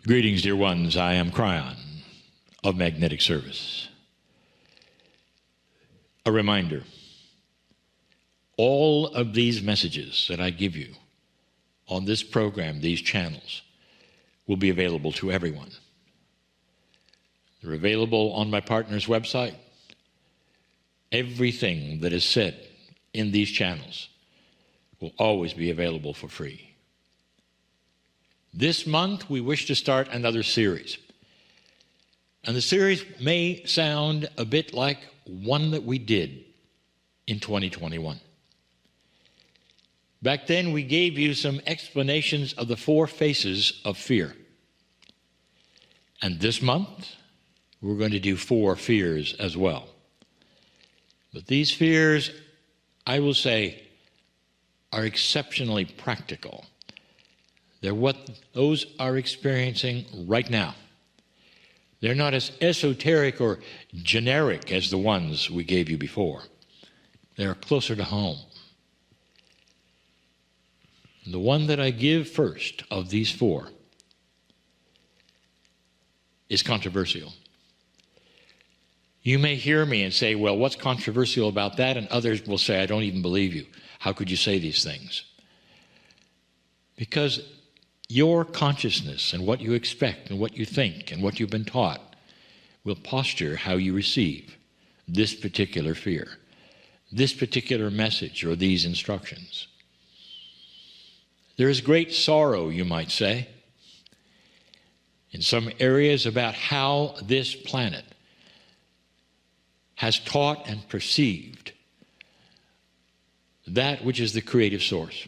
Greetings, dear ones. I am Kryon of Magnetic Service. A reminder, all of these messages that I give you on this program, these channels, will be available to everyone. They're available on my partner's website. Everything that is said in these channels will always be available for free. This month, we wish to start another series. And the series may sound a bit like one that we did in 2021. Back then, we gave you some explanations of the 4 faces of fear. And this month, we're going to do 4 fears as well. But these fears, I will say, are exceptionally practical. They're what those are experiencing right now. They're not as esoteric or generic as the ones we gave you before. They're closer to home. And the one that I give first of these 4 is controversial. You may hear me and say, well, what's controversial about that? And others will say, I don't even believe you. How could you say these things? Because your consciousness and what you expect and what you think and what you've been taught will posture how you receive this particular fear, this particular message or these instructions. There is great sorrow, you might say, in some areas about how this planet has taught and perceived that which is the creative source.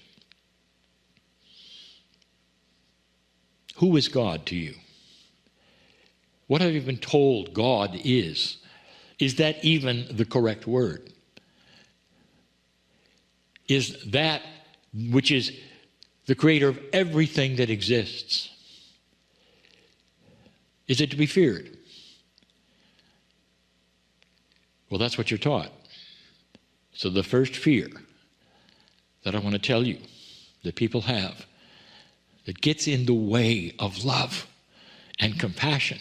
Who is God to you? What have you been told God is? Is that even the correct word? Is that which is the creator of everything that exists? Is it to be feared? Well, that's what you're taught. So the first fear that I want to tell you that people have that gets in the way of love and compassion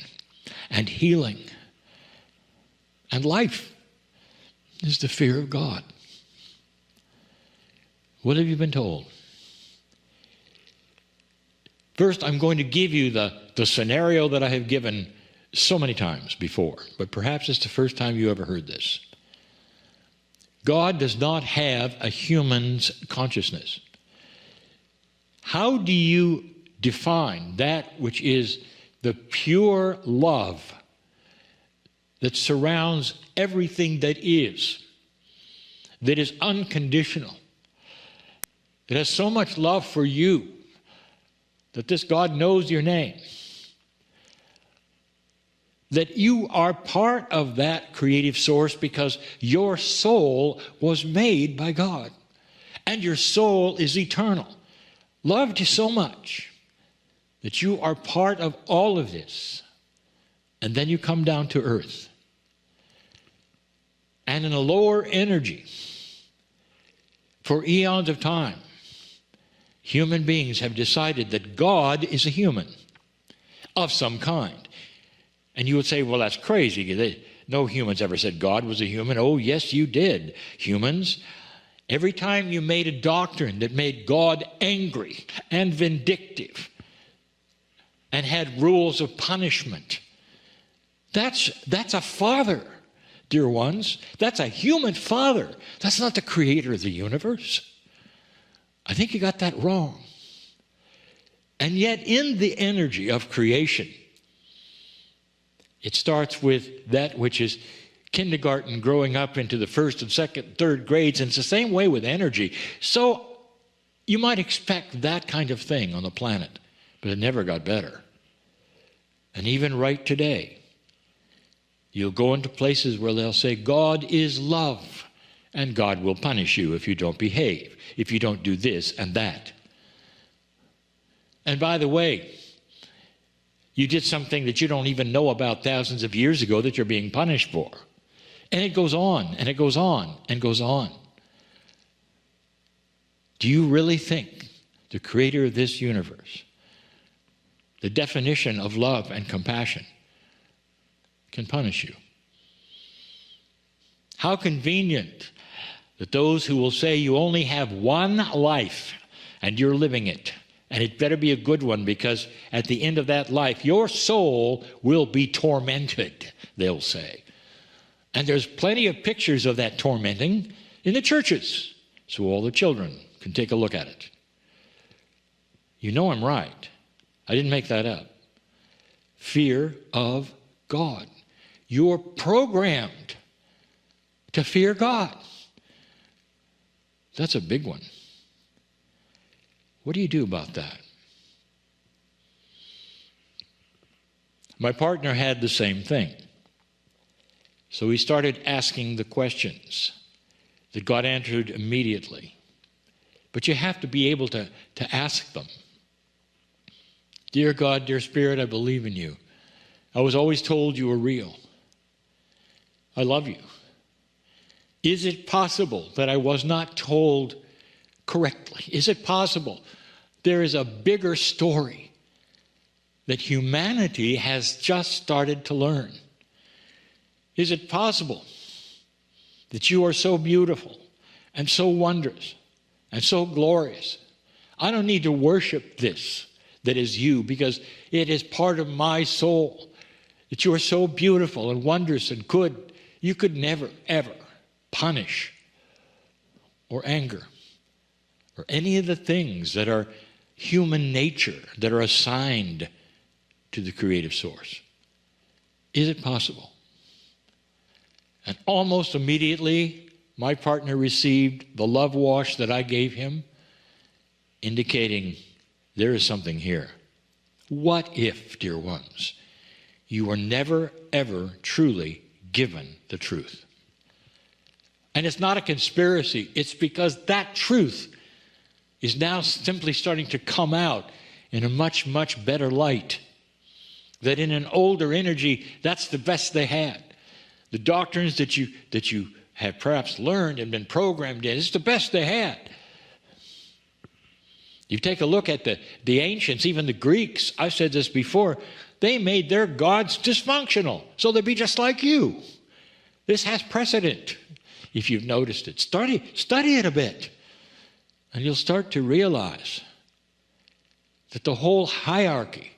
and healing and life is the fear of God. What have you been told? First, I'm going to give you the scenario that I have given so many times before, but perhaps it's the first time you ever heard this. God does not have a human's consciousness. How do you define that which is the pure love that surrounds everything that is unconditional, that has so much love for you, that this God knows your name, that you are part of that creative source because your soul was made by God, and your soul is eternal, loved you so much that you are part of all of this, and then you come down to earth. And in a lower energy, for eons of time, human beings have decided that God is a human of some kind. And you would say, well, that's crazy. No humans ever said God was a human. Oh, yes, you did, humans. Every time you made a doctrine that made God angry and vindictive and had rules of punishment, that's a father, dear ones. That's a human father. That's not the creator of the universe. I think you got that wrong. And yet in the energy of creation, it starts with that which is kindergarten growing up into the first and second, third grades, and it's the same way with energy. So you might expect that kind of thing on the planet, but it never got better. And even right today, you'll go into places where they'll say, God is love, and God will punish you if you don't behave, if you don't do this and that. And by the way, you did something that you don't even know about thousands of years ago that you're being punished for. And it goes on, and it goes on, and goes on. Do you really think the creator of this universe the definition of love and compassion, can punish you. How convenient that those who will say you only have one life and you're living it, and it better be a good one, because at the end of that life, your soul will be tormented, they'll say. And there's plenty of pictures of that tormenting in the churches, so all the children can take a look at it. You know I'm right. I didn't make that up. Fear of God. You're programmed to fear God. That's a big one. What do you do about that? My partner had the same thing. So he started asking the questions that God answered immediately. But you have to be able to ask them. Dear God, dear Spirit, I believe in you. I was always told you were real. I love you. Is it possible that I was not told correctly? Is it possible there is a bigger story that humanity has just started to learn? Is it possible that you are so beautiful and so wondrous and so glorious? I don't need to worship this that is you, because it is part of my soul, that you are so beautiful and wondrous and good. You could never, ever punish or anger or any of the things that are human nature, that are assigned to the creative source. Is it possible? And almost immediately, my partner received the love wash that I gave him, indicating there is something here. What if, dear ones, you were never, ever truly given the truth? And it's not a conspiracy. It's because that truth is now simply starting to come out in a much, much better light. That in an older energy, that's the best they had. The doctrines that you have perhaps learned and been programmed in, it's the best they had. You take a look at the ancients, even the Greeks, I've said this before, they made their gods dysfunctional, so they'd be just like you. This has precedent, if you've noticed it. Study it a bit, and you'll start to realize that the whole hierarchy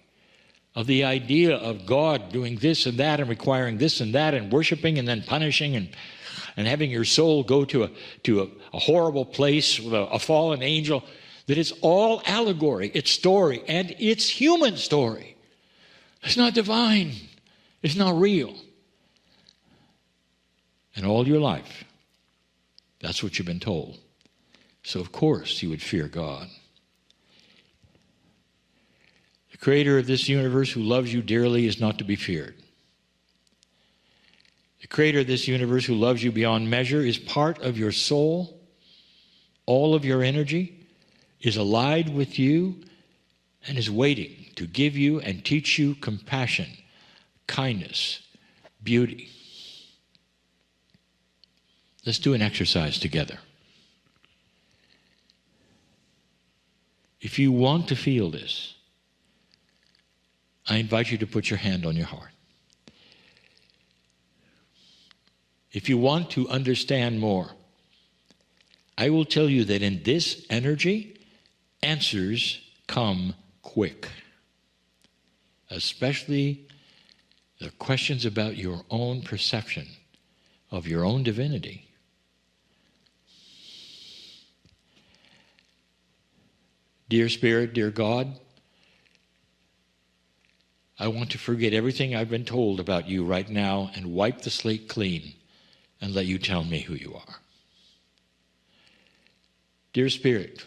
of the idea of God doing this and that and requiring this and that and worshiping and then punishing and having your soul go to a horrible place with a fallen angel, that it's all allegory, it's story, and it's human story. It's not divine. It's not real. And all your life, that's what you've been told. So of course you would fear God. The creator of this universe, who loves you dearly, is not to be feared. The creator of this universe, who loves you beyond measure, is part of your soul. All of your energy is allied with you and is waiting to give you and teach you compassion, kindness, beauty. Let's do an exercise together. If you want to feel this, I invite you to put your hand on your heart. If you want to understand more, I will tell you that in this energy, answers come quick. Especially the questions about your own perception of your own divinity. Dear Spirit, dear God, I want to forget everything I've been told about you right now and wipe the slate clean and let you tell me who you are. Dear Spirit,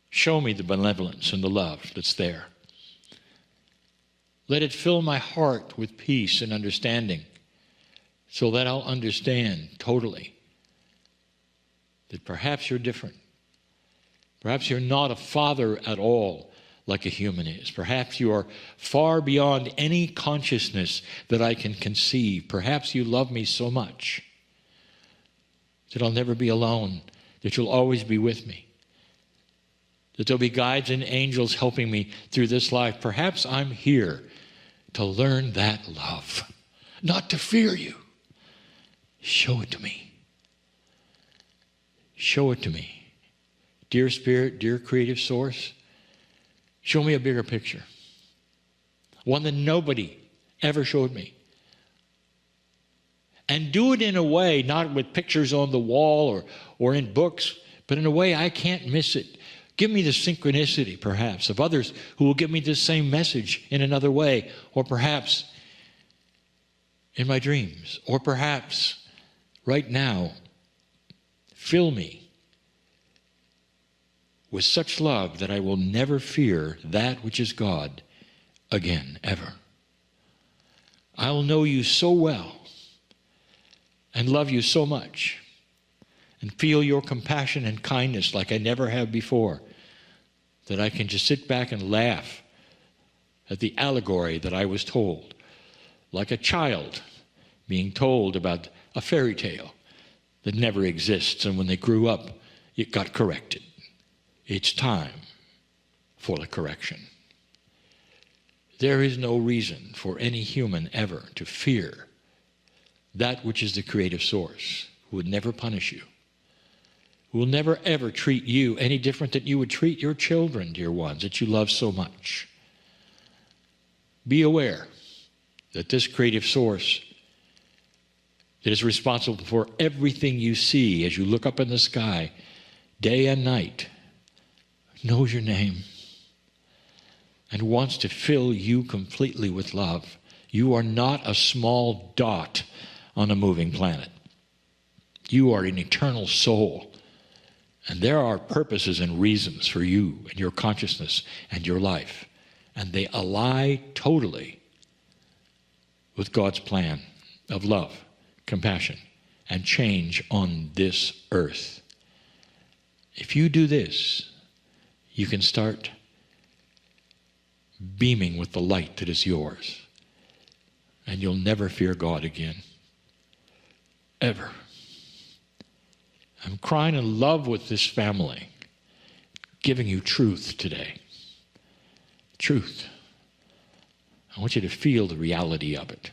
show me the benevolence and the love that's there. Let it fill my heart with peace and understanding so that I'll understand totally that perhaps you're different. Perhaps you're not a father at all like a human is. Perhaps you are far beyond any consciousness that I can conceive. Perhaps you love me so much that I'll never be alone, that you'll always be with me, that there'll be guides and angels helping me through this life. Perhaps I'm here to learn that love, not to fear you. Show it to me. Show it to me. Dear Spirit, dear creative source, show me a bigger picture. One that nobody ever showed me. And do it in a way, not with pictures on the wall or in books, but in a way I can't miss it. Give me the synchronicity, perhaps, of others who will give me the same message in another way, or perhaps in my dreams, or perhaps right now, fill me with such love that I will never fear that which is God again, ever. I will know you so well and love you so much and feel your compassion and kindness like I never have before, that I can just sit back and laugh at the allegory that I was told, like a child being told about a fairy tale that never exists, and when they grew up, it got corrected. It's time for the correction. There is no reason for any human ever to fear that which is the creative source, who would never punish you, who will never ever treat you any different than you would treat your children, dear ones, that you love so much. Be aware that this creative source that is responsible for everything you see as you look up in the sky, day and night, knows your name and wants to fill you completely with love. You are not a small dot on a moving planet. You are an eternal soul. And there are purposes and reasons for you and your consciousness and your life. And they ally totally with God's plan of love, compassion, and change on this earth. If you do this, you can start beaming with the light that is yours. And you'll never fear God again. Ever. I'm crying in love with this family, giving you truth today. Truth. I want you to feel the reality of it.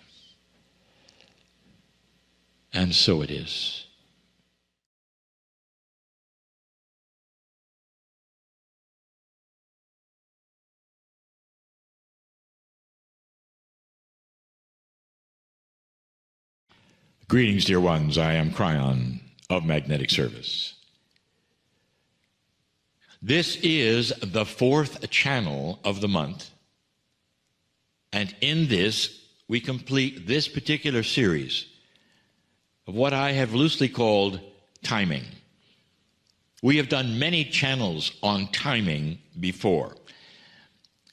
And so it is. Greetings, dear ones. I am Kryon of Magnetic Service. This is the 4th channel of the month, and in this we complete this particular series of what I have loosely called timing. We have done many channels on timing before.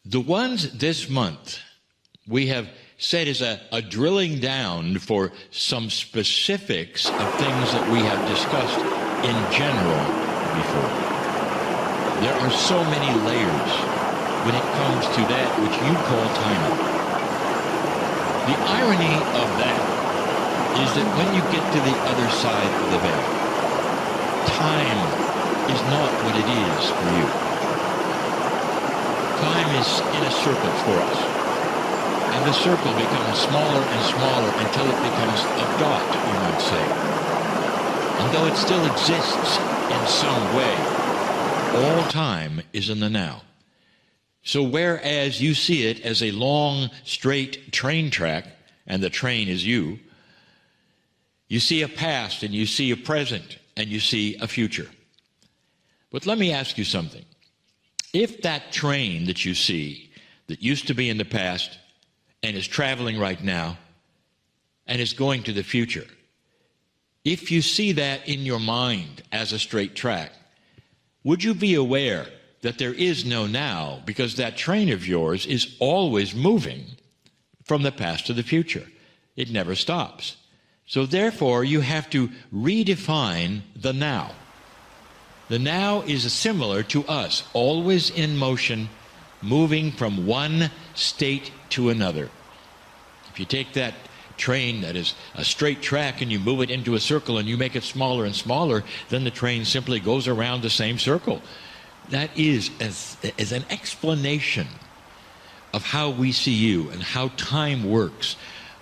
The ones this month we have said is a drilling down for some specifics of things that we have discussed in general before. There are so many layers when it comes to that which you call timing. The irony of that is that when you get to the other side of the veil, time is not what it is for you. Time is in a circle for us. And the circle becomes smaller and smaller until it becomes a dot, you might say. And though it still exists in some way, all time is in the now. So whereas you see it as a long, straight train track, and the train is you, you see a past, and you see a present, and you see a future. But let me ask you something. If that train that you see, that used to be in the past, and is traveling right now, and is going to the future, if you see that in your mind as a straight track, would you be aware that there is no now, because that train of yours is always moving from the past to the future? It never stops. So therefore, you have to redefine the now. The now is similar to us, always in motion, moving from one state to another. If you take that train that is a straight track and you move it into a circle and you make it smaller and smaller, then the train simply goes around the same circle. That is as an explanation of how we see you and how time works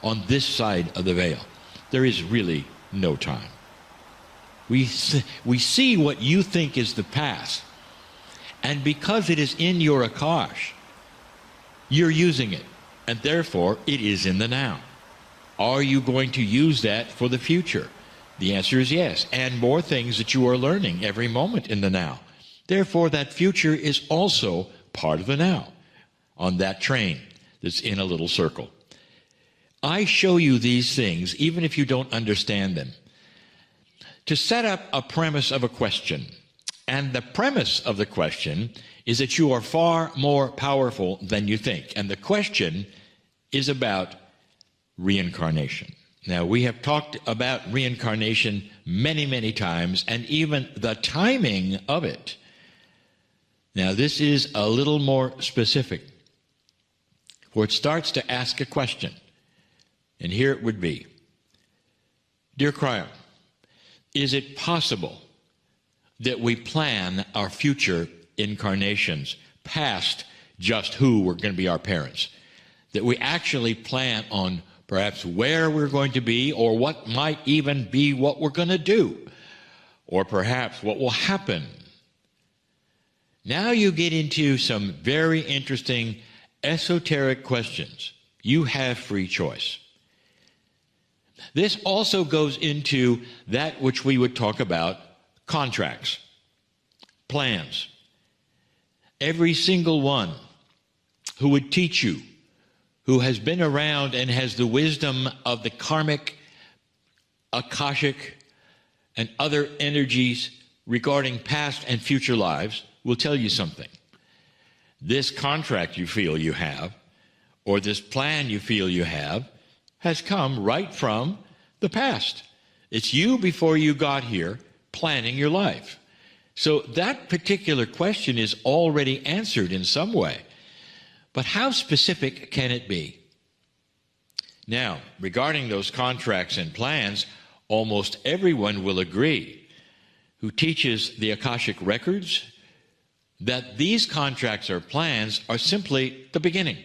on this side of the veil. There is really no time. We see what you think is the past, and because it is in your Akash, you're using it, and therefore it is in the now. Are you going to use that for the future? The answer is yes, and more things that you are learning every moment in the now. Therefore, that future is also part of the now, on that train that's in a little circle. I show you these things, even if you don't understand them, to set up a premise of a question. And the premise of the question is that you are far more powerful than you think. And the question is about reincarnation. Now, we have talked about reincarnation many, many times, and even the timing of it. Now, this is a little more specific, where it starts to ask a question. And here it would be, Dear Kryon, is it possible that we plan our future incarnations past just who were going to be our parents? That we actually plan on perhaps where we're going to be, or what might even be what we're going to do, or perhaps what will happen. Now you get into some very interesting esoteric questions. You have free choice. This also goes into that which we would talk about contracts, plans. Every single one who would teach you, who has been around and has the wisdom of the karmic, akashic, and other energies regarding past and future lives, will tell you something. This contract you feel you have, or this plan you feel you have, has come right from the past. It's you before you got here planning your life. So that particular question is already answered in some way. But how specific can it be? Now, regarding those contracts and plans, almost everyone will agree who teaches the Akashic records that these contracts or plans are simply the beginning.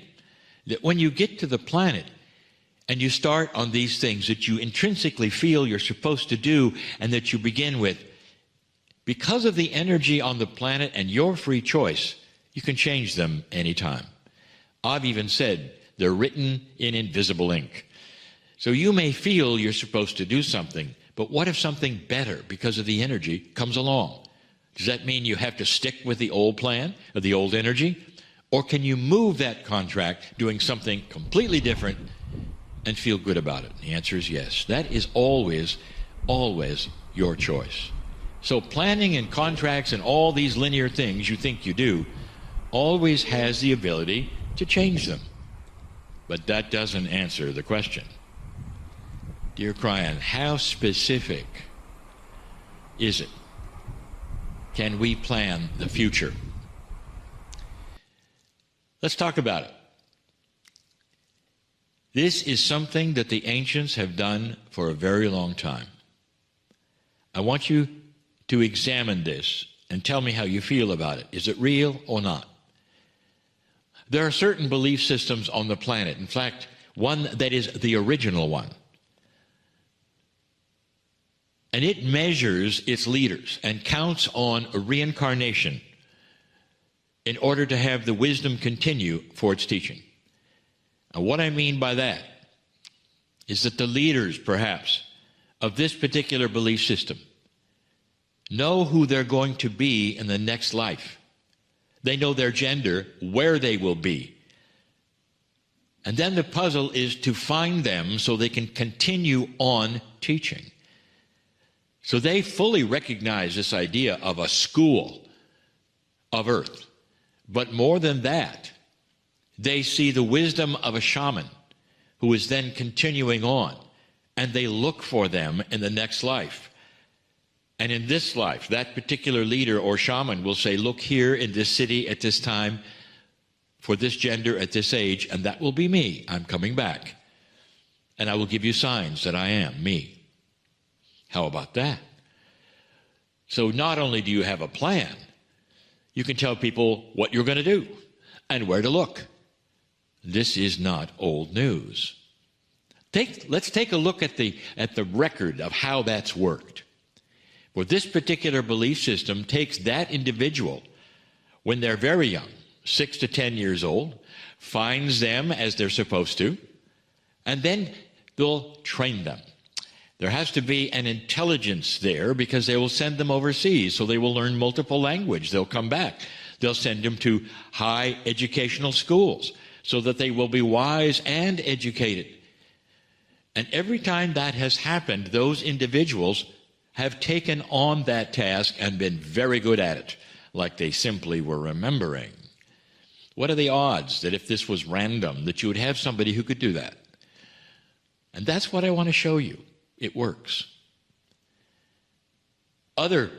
That when you get to the planet and you start on these things that you intrinsically feel you're supposed to do and that you begin with, because of the energy on the planet and your free choice, you can change them anytime. I've even said they're written in invisible ink. So you may feel you're supposed to do something, but what if something better because of the energy comes along? Does that mean you have to stick with the old plan or the old energy? Or can you move that contract doing something completely different and feel good about it? The answer is yes. That is always, always your choice. So planning and contracts and all these linear things you think you do always has the ability to change them. But that doesn't answer the question. Dear Kryon, how specific is it? Can we plan the future? Let's talk about it. This is something that the ancients have done for a very long time. I want you to examine this and tell me how you feel about it. Is it real or not? There are certain belief systems on the planet. In fact, one that is the original one. And it measures its leaders and counts on a reincarnation in order to have the wisdom continue for its teaching. And what I mean by that is that the leaders, perhaps, of this particular belief system know who they're going to be in the next life. They know their gender, where they will be. And then the puzzle is to find them so they can continue on teaching. So they fully recognize this idea of a school of earth. But more than that, they see the wisdom of a shaman who is then continuing on, and they look for them in the next life. And in this life, that particular leader or shaman will say, look here in this city at this time, for this gender at this age, and that will be me. I'm coming back. And I will give you signs that I am me. How about that? So not only do you have a plan, You can tell people what you're going to do and where to look. This is not old news. Let's take a look at the record of how that's worked. Well, this particular belief system takes that individual when they're very young, 6 to 10 years old, finds them as they're supposed to, and then they'll train them. There has to be an intelligence there because they will send them overseas, so they will learn multiple language. They'll come back. They'll send them to high educational schools so that they will be wise and educated. And every time that has happened, those individuals have taken on that task and been very good at it, like they simply were remembering. What are the odds that if this was random, that you would have somebody who could do that? And that's what I want to show you. It works. Other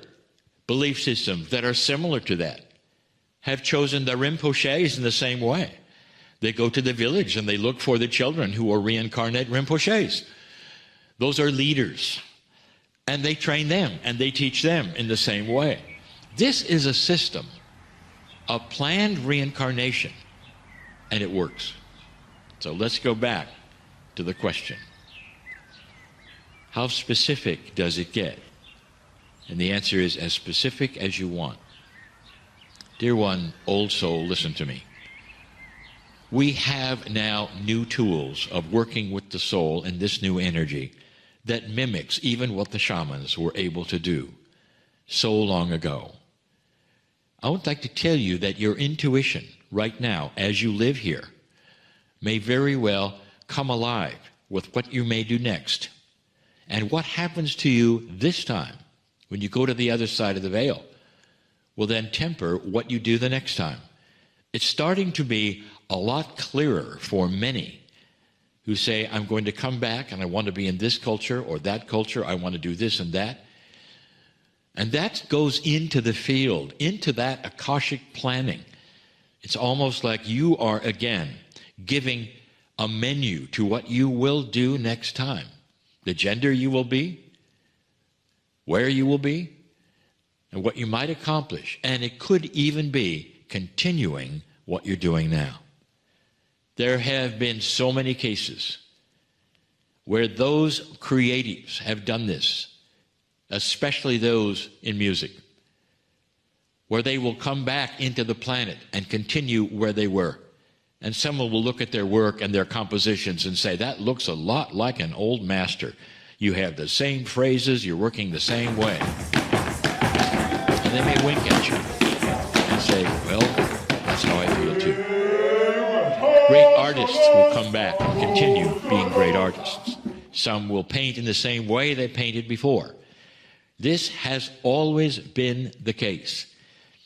belief systems that are similar to that have chosen the Rinpoches in the same way. They go to the village and they look for the children who will reincarnate Rinpoches. Those are leaders. And they train them and they teach them in the same way. This is a system of planned reincarnation, and it works. So let's go back to the question. How specific does it get? And the answer is as specific as you want. Dear one, old soul, listen to me. We have now new tools of working with the soul in this new energy that mimics even what the shamans were able to do so long ago. I would like to tell you that your intuition right now, as you live here, may very well come alive with what you may do next. And what happens to you this time, when you go to the other side of the veil, will then temper what you do the next time. It's starting to be a lot clearer for many who say, I'm going to come back and I want to be in this culture or that culture, I want to do this and that. And that goes into the field, into that Akashic planning. It's almost like you are, again, giving a menu to what you will do next time. The gender you will be, where you will be, and what you might accomplish. And it could even be continuing what you're doing now. There have been so many cases where those creatives have done this, especially those in music, where they will come back into the planet and continue where they were. And someone will look at their work and their compositions and say, that looks a lot like an old master. You have the same phrases, you're working the same way. And they may wink at you and say, well, that's how I feel too. Great artists will come back and continue being great artists. Some will paint in the same way they painted before. This has always been the case.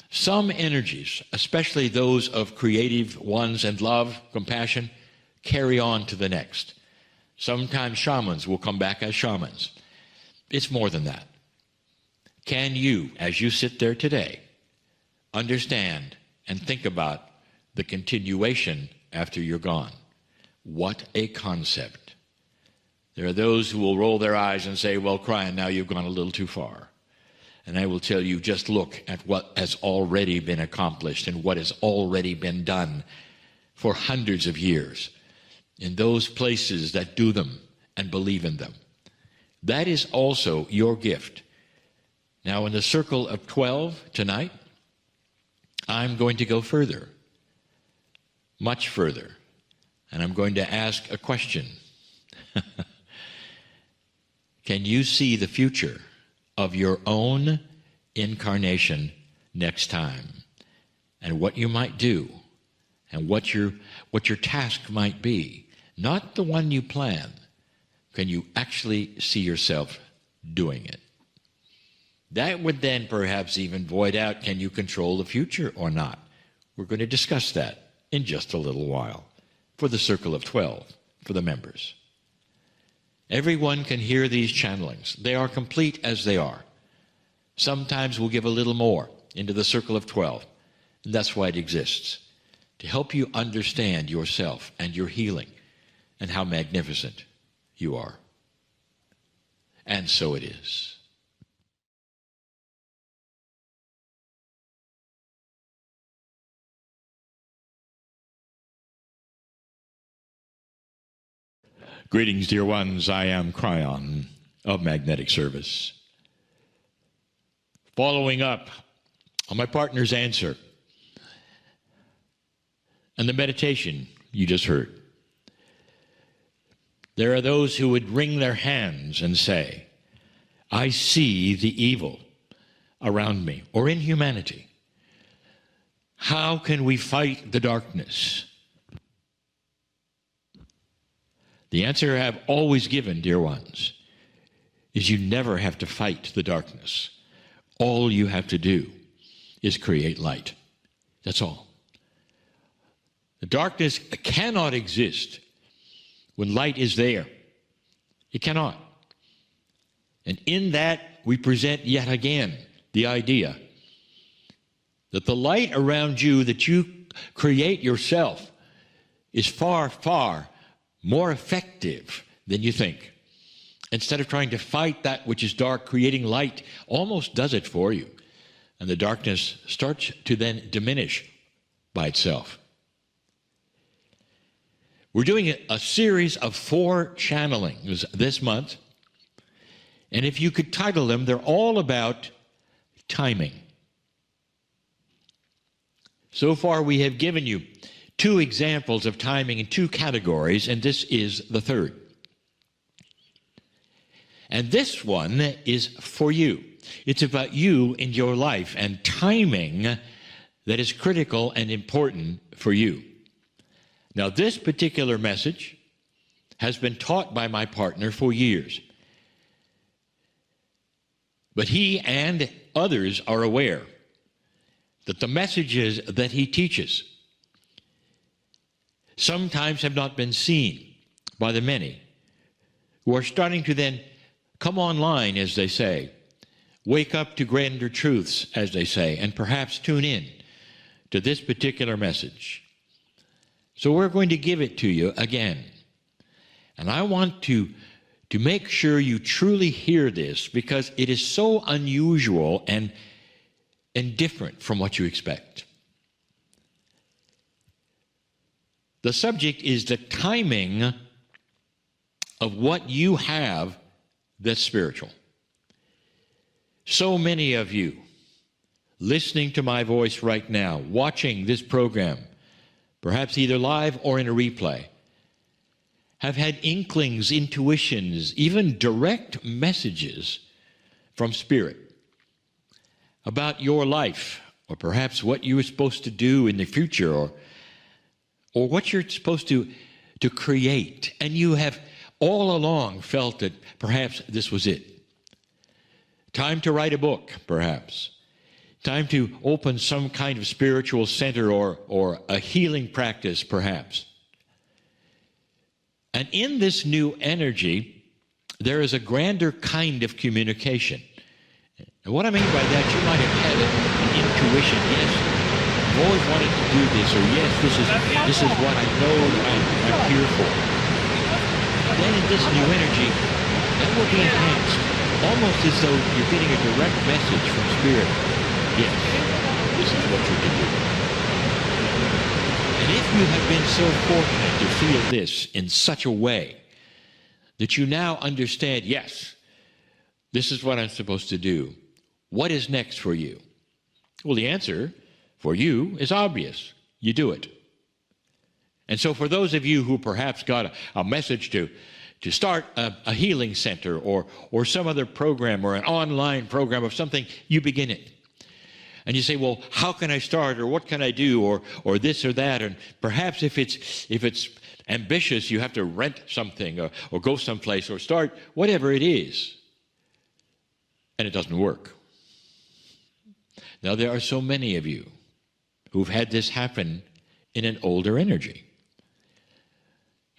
Some energies, especially those of creative ones and love, compassion, carry on to the next. Sometimes shamans will come back as shamans. It's more than that. Can you, as you sit there today, understand and think about the continuation after you're gone? What a concept. There are those who will roll their eyes and say, well, Kryon, now you've gone a little too far. And I will tell you, just look at what has already been accomplished and what has already been done for hundreds of years in those places that do them and believe in them. That is also your gift. Now, in the circle of 12 tonight, I'm going to go further, much further, and I'm going to ask a question. Can you see the future of your own incarnation next time, and what you might do, and what your task might be? Not the one you plan. Can you actually see yourself doing it? That would then perhaps even void out, can you control the future or not? We're going to discuss that in just a little while for the Circle of 12, for the members. Everyone can hear these channelings. They are complete as they are. Sometimes we'll give a little more into the Circle of 12. And that's why it exists, to help you understand yourself and your healing and how magnificent you are. And so it is. Greetings, dear ones. I am Kryon of Magnetic Service. Following up on my partner's answer and the meditation you just heard, there are those who would wring their hands and say, I see the evil around me or in humanity. How can we fight the darkness? The answer I've always given, dear ones, is you never have to fight the darkness. All you have to do is create light. That's all. The darkness cannot exist when light is there. It cannot. And in that, we present yet again the idea that the light around you that you create yourself is far, far more effective than you think. Instead of trying to fight that which is dark, creating light almost does it for you. And the darkness starts to then diminish by itself. We're doing a series of 4 channelings this month. And if you could title them, they're all about timing. So far we have given you 2 examples of timing in 2 categories, and this is the 3rd. And this one is for you. It's about you in your life and timing that is critical and important for you. Now, this particular message has been taught by my partner for years. But he and others are aware that the messages that he teaches sometimes have not been seen by the many who are starting to then come online, as they say, wake up to grander truths, as they say, and perhaps tune in to this particular message. So we're going to give it to you again. And I want to make sure you truly hear this, because it is so unusual and different from what you expect. The subject is the timing of what you have that's spiritual. So many of you listening to my voice right now, watching this program, perhaps either live or in a replay, have had inklings, intuitions, even direct messages from Spirit about your life, or perhaps what you were supposed to do in the future, or what you're supposed to create. And you have all along felt that perhaps this was it. Time to write a book, perhaps. Time to open some kind of spiritual center or a healing practice, perhaps. And in this new energy, there is a grander kind of communication. And what I mean by that, you might have had an intuition. Yes, I've always wanted to do this, or yes, this is what I know I'm here for. Then in this new energy, that will be enhanced, almost as though you're getting a direct message from Spirit. Yes, this is what you're to do. And if you have been so fortunate to feel this in such a way that you now understand, yes, this is what I'm supposed to do, what is next for you? Well, the answer for you is obvious. You do it. And so for those of you who perhaps got a message to start a healing center or some other program or an online program of something, you begin it. And you say, well, how can I start, or what can I do, or this or that? And perhaps if it's ambitious, you have to rent something or go someplace or start whatever it is. And it doesn't work. Now, there are so many of you who've had this happen in an older energy.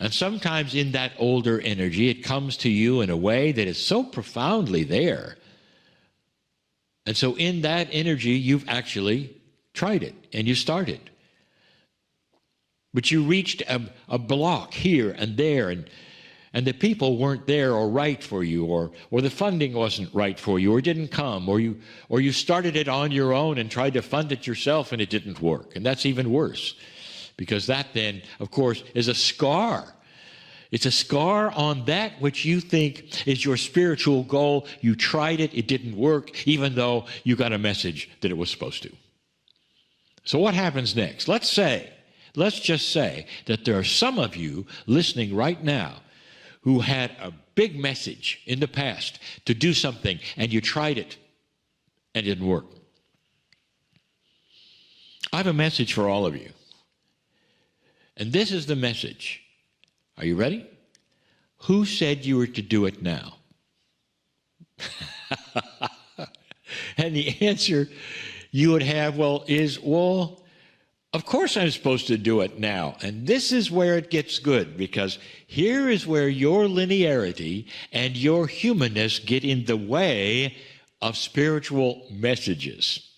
And sometimes in that older energy, it comes to you in a way that is so profoundly there. And so in that energy, you've actually tried it and you started. But you reached a block here and there, and the people weren't there or right for you, or the funding wasn't right for you, or didn't come, or you started it on your own and tried to fund it yourself and it didn't work. And that's even worse, because that then, of course, is a scar It's a scar on that which you think is your spiritual goal. You tried it, it didn't work, even though you got a message that it was supposed to. So what happens next? Let's just say that there are some of you listening right now who had a big message in the past to do something, and you tried it and it didn't work. I have a message for all of you. And this is the message. Are you ready? Who said you were to do it now? And the answer you would have, is, of course I'm supposed to do it now. And this is where it gets good, because here is where your linearity and your humanness get in the way of spiritual messages.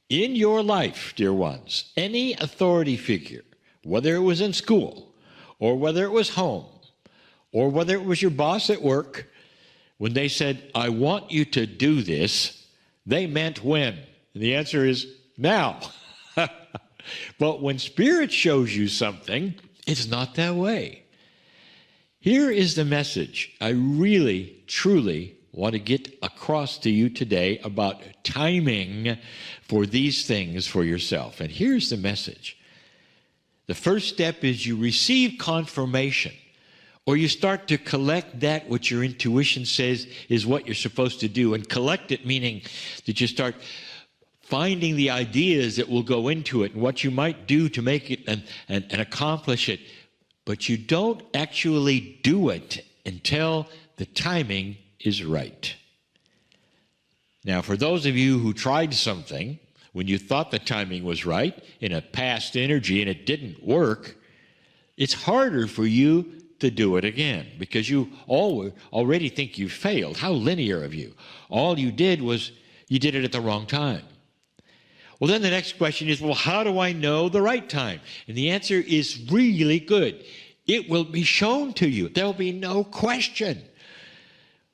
In your life, dear ones, any authority figure, whether it was in school, or whether it was home, or whether it was your boss at work, when they said, I want you to do this, they meant when? And the answer is now. But when Spirit shows you something, it's not that way. Here is the message I really, truly want to get across to you today about timing for these things for yourself. And here's the message. The first step is you receive confirmation, or you start to collect that which your intuition says is what you're supposed to do. And collect it meaning that you start finding the ideas that will go into it and what you might do to make it and accomplish it. But you don't actually do it until the timing is right. Now, for those of you who tried something when you thought the timing was right in a past energy and it didn't work, it's harder for you to do it again because you already think you failed. How linear of you. All you did was you did it at the wrong time. Well, then the next question is, how do I know the right time? And the answer is really good. It will be shown to you. There will be no question.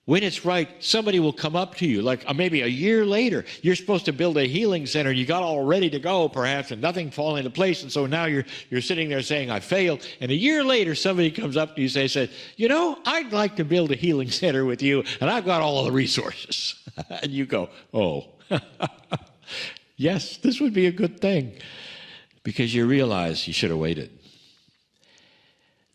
When it's right, somebody will come up to you, like maybe a year later. You're supposed to build a healing center. You got all ready to go, perhaps, and nothing fall into place. And so now you're sitting there saying, I failed. And a year later, somebody comes up to you and says, I'd like to build a healing center with you, and I've got all of the resources. And you go, oh, yes, this would be a good thing, because you realize you should have waited.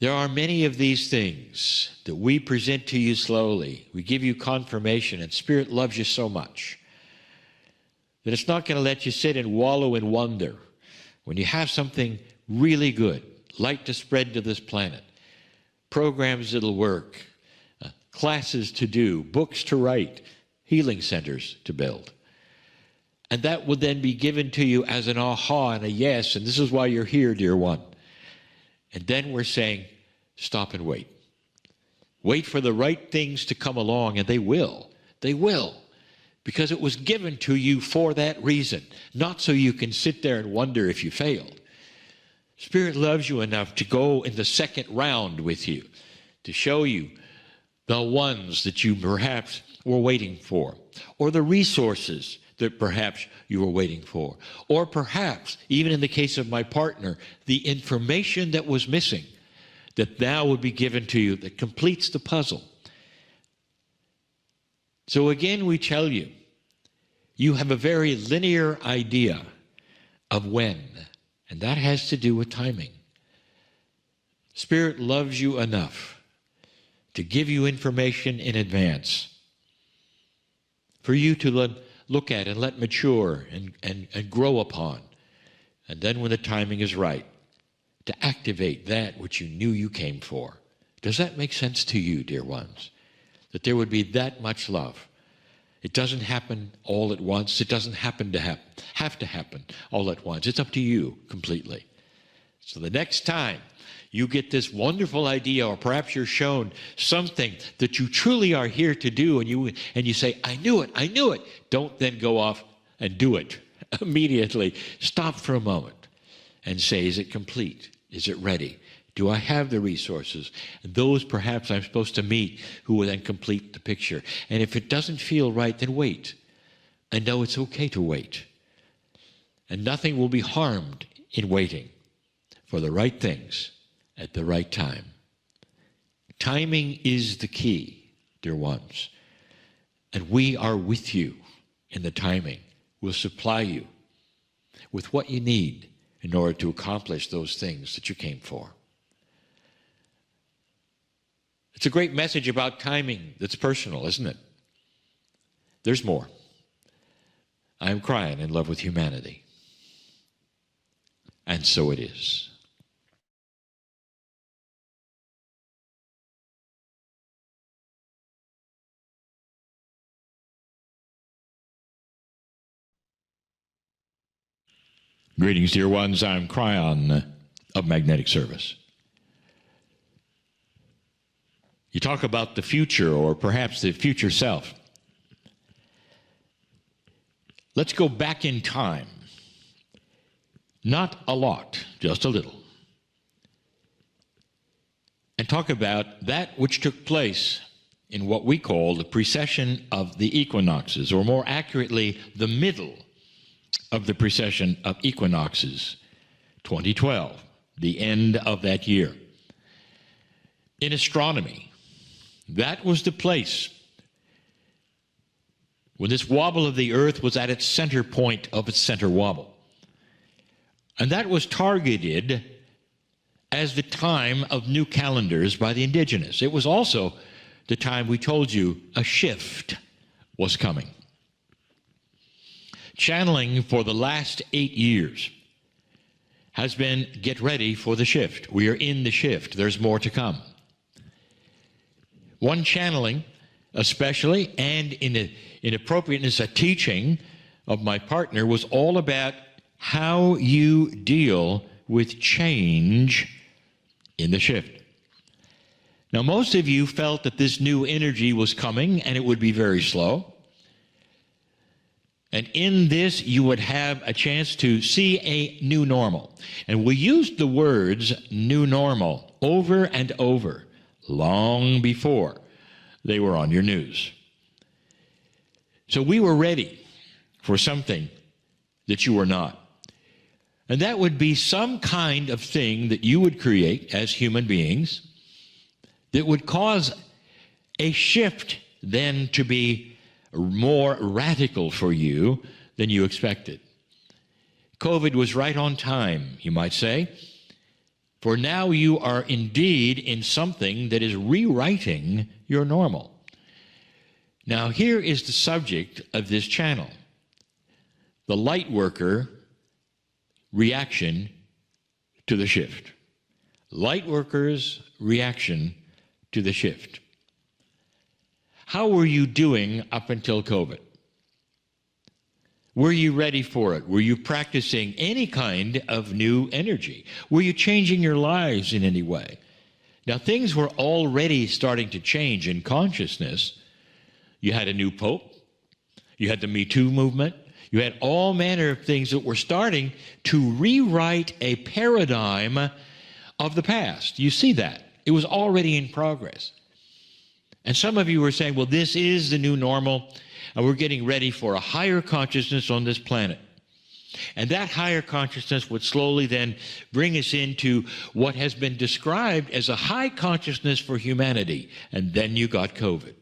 There are many of these things that we present to you slowly. We give you confirmation, and Spirit loves you so much that it's not going to let you sit and wallow in wonder. When you have something really good, light to spread to this planet, programs that'll work, classes to do, books to write, healing centers to build. And that will then be given to you as an aha and a yes, and this is why you're here, dear one. And then we're saying, stop and wait. Wait for the right things to come along, and they will. They will. Because it was given to you for that reason, not so you can sit there and wonder if you failed. Spirit loves you enough to go in the second round with you, to show you the ones that you perhaps were waiting for, or the resources that perhaps you were waiting for, or perhaps, even in the case of my partner, the information that was missing that now would be given to you that completes the puzzle. So again, we tell you, you have a very linear idea of when, and that has to do with timing. Spirit loves you enough to give you information in advance for you to look at and let mature and grow upon. And then when the timing is right, to activate that which you knew you came for. Does that make sense to you, dear ones? That there would be that much love. It doesn't happen all at once. It doesn't have to happen all at once. It's up to you completely. So the next time you get this wonderful idea, or perhaps you're shown something that you truly are here to do, and you say, I knew it. Don't then go off and do it immediately. Stop for a moment and say, is it complete? Is it ready? Do I have the resources? And those perhaps I'm supposed to meet who will then complete the picture. And if it doesn't feel right, then wait. And know it's okay to wait. And nothing will be harmed in waiting for the right things at the right time. Timing is the key, dear ones. And we are with you in the timing. We'll supply you with what you need in order to accomplish those things that you came for. It's a great message about timing that's personal, isn't it? There's more. I am Kryon, in love with humanity. And so it is. Greetings, dear ones. I'm Kryon of Magnetic Service. You talk about the future, or perhaps the future self. Let's go back in time. Not a lot, just a little. And talk about that which took place in what we call the precession of the equinoxes, or more accurately, the middle of the precession of equinoxes, 2012, the end of that year. In astronomy, that was the place when this wobble of the earth was at its center point of its center wobble. And that was targeted as the time of new calendars by the indigenous. It was also the time we told you a shift was coming. Channeling for the last 8 years has been get ready for the shift. We are in the shift. There's more to come. One channeling, especially, and in appropriateness, a teaching of my partner was all about how you deal with change in the shift. Now, most of you felt that this new energy was coming and it would be very slow. And in this, you would have a chance to see a new normal. And we used the words new normal over and over long before they were on your news. So we were ready for something that you were not. And that would be some kind of thing that you would create as human beings that would cause a shift then to be more radical for you than you expected. COVID was right on time, you might say, for now you are indeed in something that is rewriting your normal. Now here is the subject of this channel: the light worker reaction to the shift. Light workers' reaction to the shift. How were you doing up until COVID? Were you ready for it? Were you practicing any kind of new energy? Were you changing your lives in any way? Now, things were already starting to change in consciousness. You had a new pope. You had the Me Too movement. You had all manner of things that were starting to rewrite a paradigm of the past. You see that. It was already in progress. And some of you were saying, well, this is the new normal, and we're getting ready for a higher consciousness on this planet. And that higher consciousness would slowly then bring us into what has been described as a high consciousness for humanity. And then you got COVID.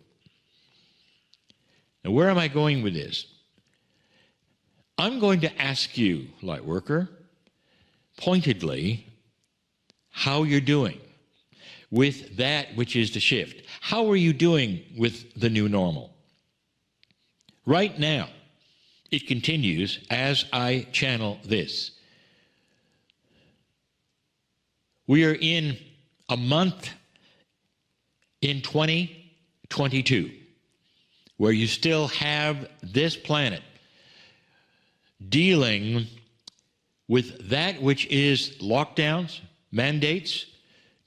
Now, where am I going with this? I'm going to ask you, light worker, pointedly, how you're doing with that which is the shift. How are you doing with the new normal? Right now, it continues as I channel this. We are in a month in 2022 where you still have this planet dealing with that which is lockdowns, mandates,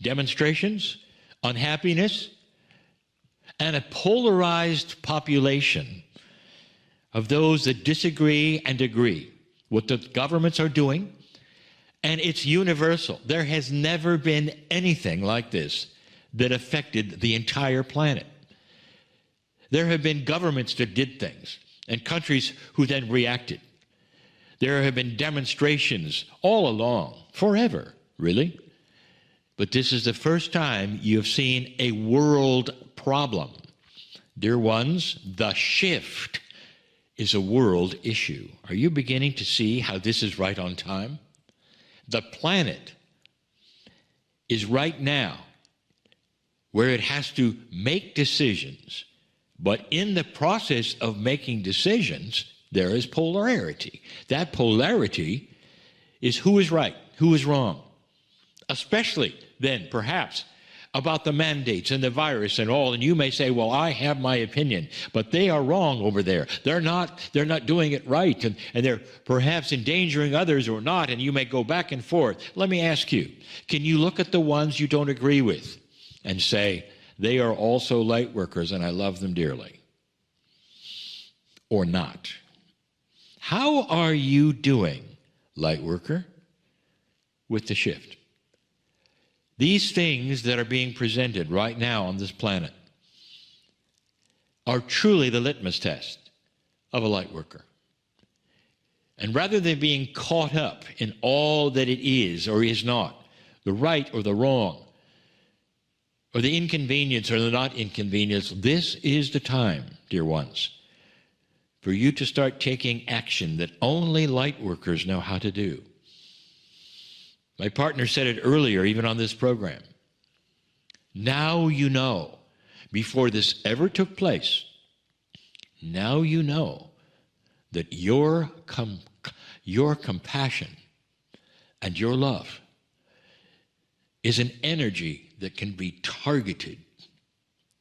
demonstrations, unhappiness, and a polarized population of those that disagree and agree what the governments are doing, and it's universal. There has never been anything like this that affected the entire planet. There have been governments that did things, and countries who then reacted. There have been demonstrations all along, forever, really. But this is the first time you have seen a world problem. Dear ones, the shift is a world issue. Are you beginning to see how this is right on time? The planet is right now where it has to make decisions, but in the process of making decisions, there is polarity. That polarity is who is right, who is wrong, especially then, perhaps, about the mandates and the virus and all, and you may say, well, I have my opinion, but they are wrong over there. They're not doing it right, and they're perhaps endangering others or not, and you may go back and forth. Let me ask you, can you look at the ones you don't agree with and say, they are also light workers and I love them dearly? Or not? How are you doing, light worker, with the shift? These things that are being presented right now on this planet are truly the litmus test of a light worker. And rather than being caught up in all that it is or is not, the right or the wrong, or the inconvenience or the not inconvenience, this is the time, dear ones, for you to start taking action that only light workers know how to do. My partner said it earlier, even on this program. Now you know, before this ever took place, now you know that your compassion and your love is an energy that can be targeted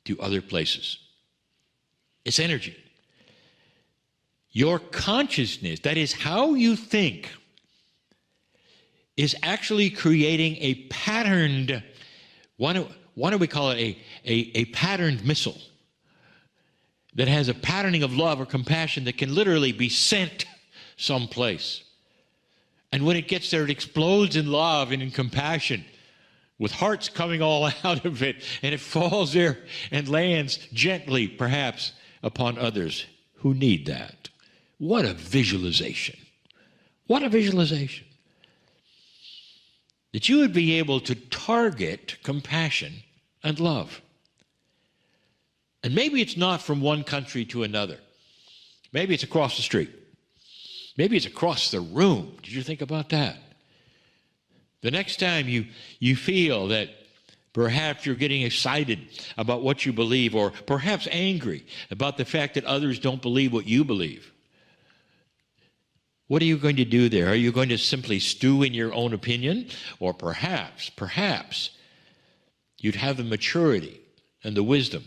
to other places. It's energy. Your consciousness, that is how you think, is actually creating a patterned, why don't we call it a patterned missile that has a patterning of love or compassion that can literally be sent someplace. And when it gets there, it explodes in love and in compassion, with hearts coming all out of it, and it falls there and lands gently, perhaps, upon others who need that. What a visualization. What a visualization. That you would be able to target compassion and love. And maybe it's not from one country to another. Maybe it's across the street. Maybe it's across the room. Did you think about that? The next time you feel that perhaps you're getting excited about what you believe, or perhaps angry about the fact that others don't believe what you believe, what are you going to do there? Are you going to simply stew in your own opinion? Or perhaps, you'd have the maturity and the wisdom,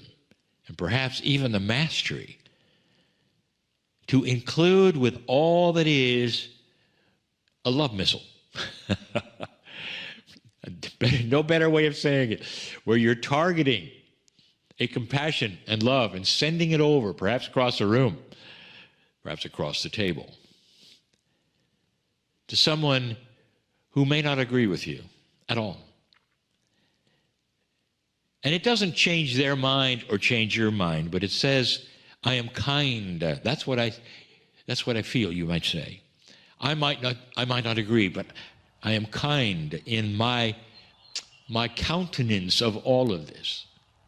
and perhaps even the mastery, to include with all that is a love missile. No better way of saying it, where you're targeting a compassion and love and sending it over, perhaps across the room, perhaps across the table, to someone who may not agree with you at all. And it doesn't change their mind or change your mind, but it says, I am kind. That's what I feel, you might say. I might not agree, but I am kind in my countenance of all of this.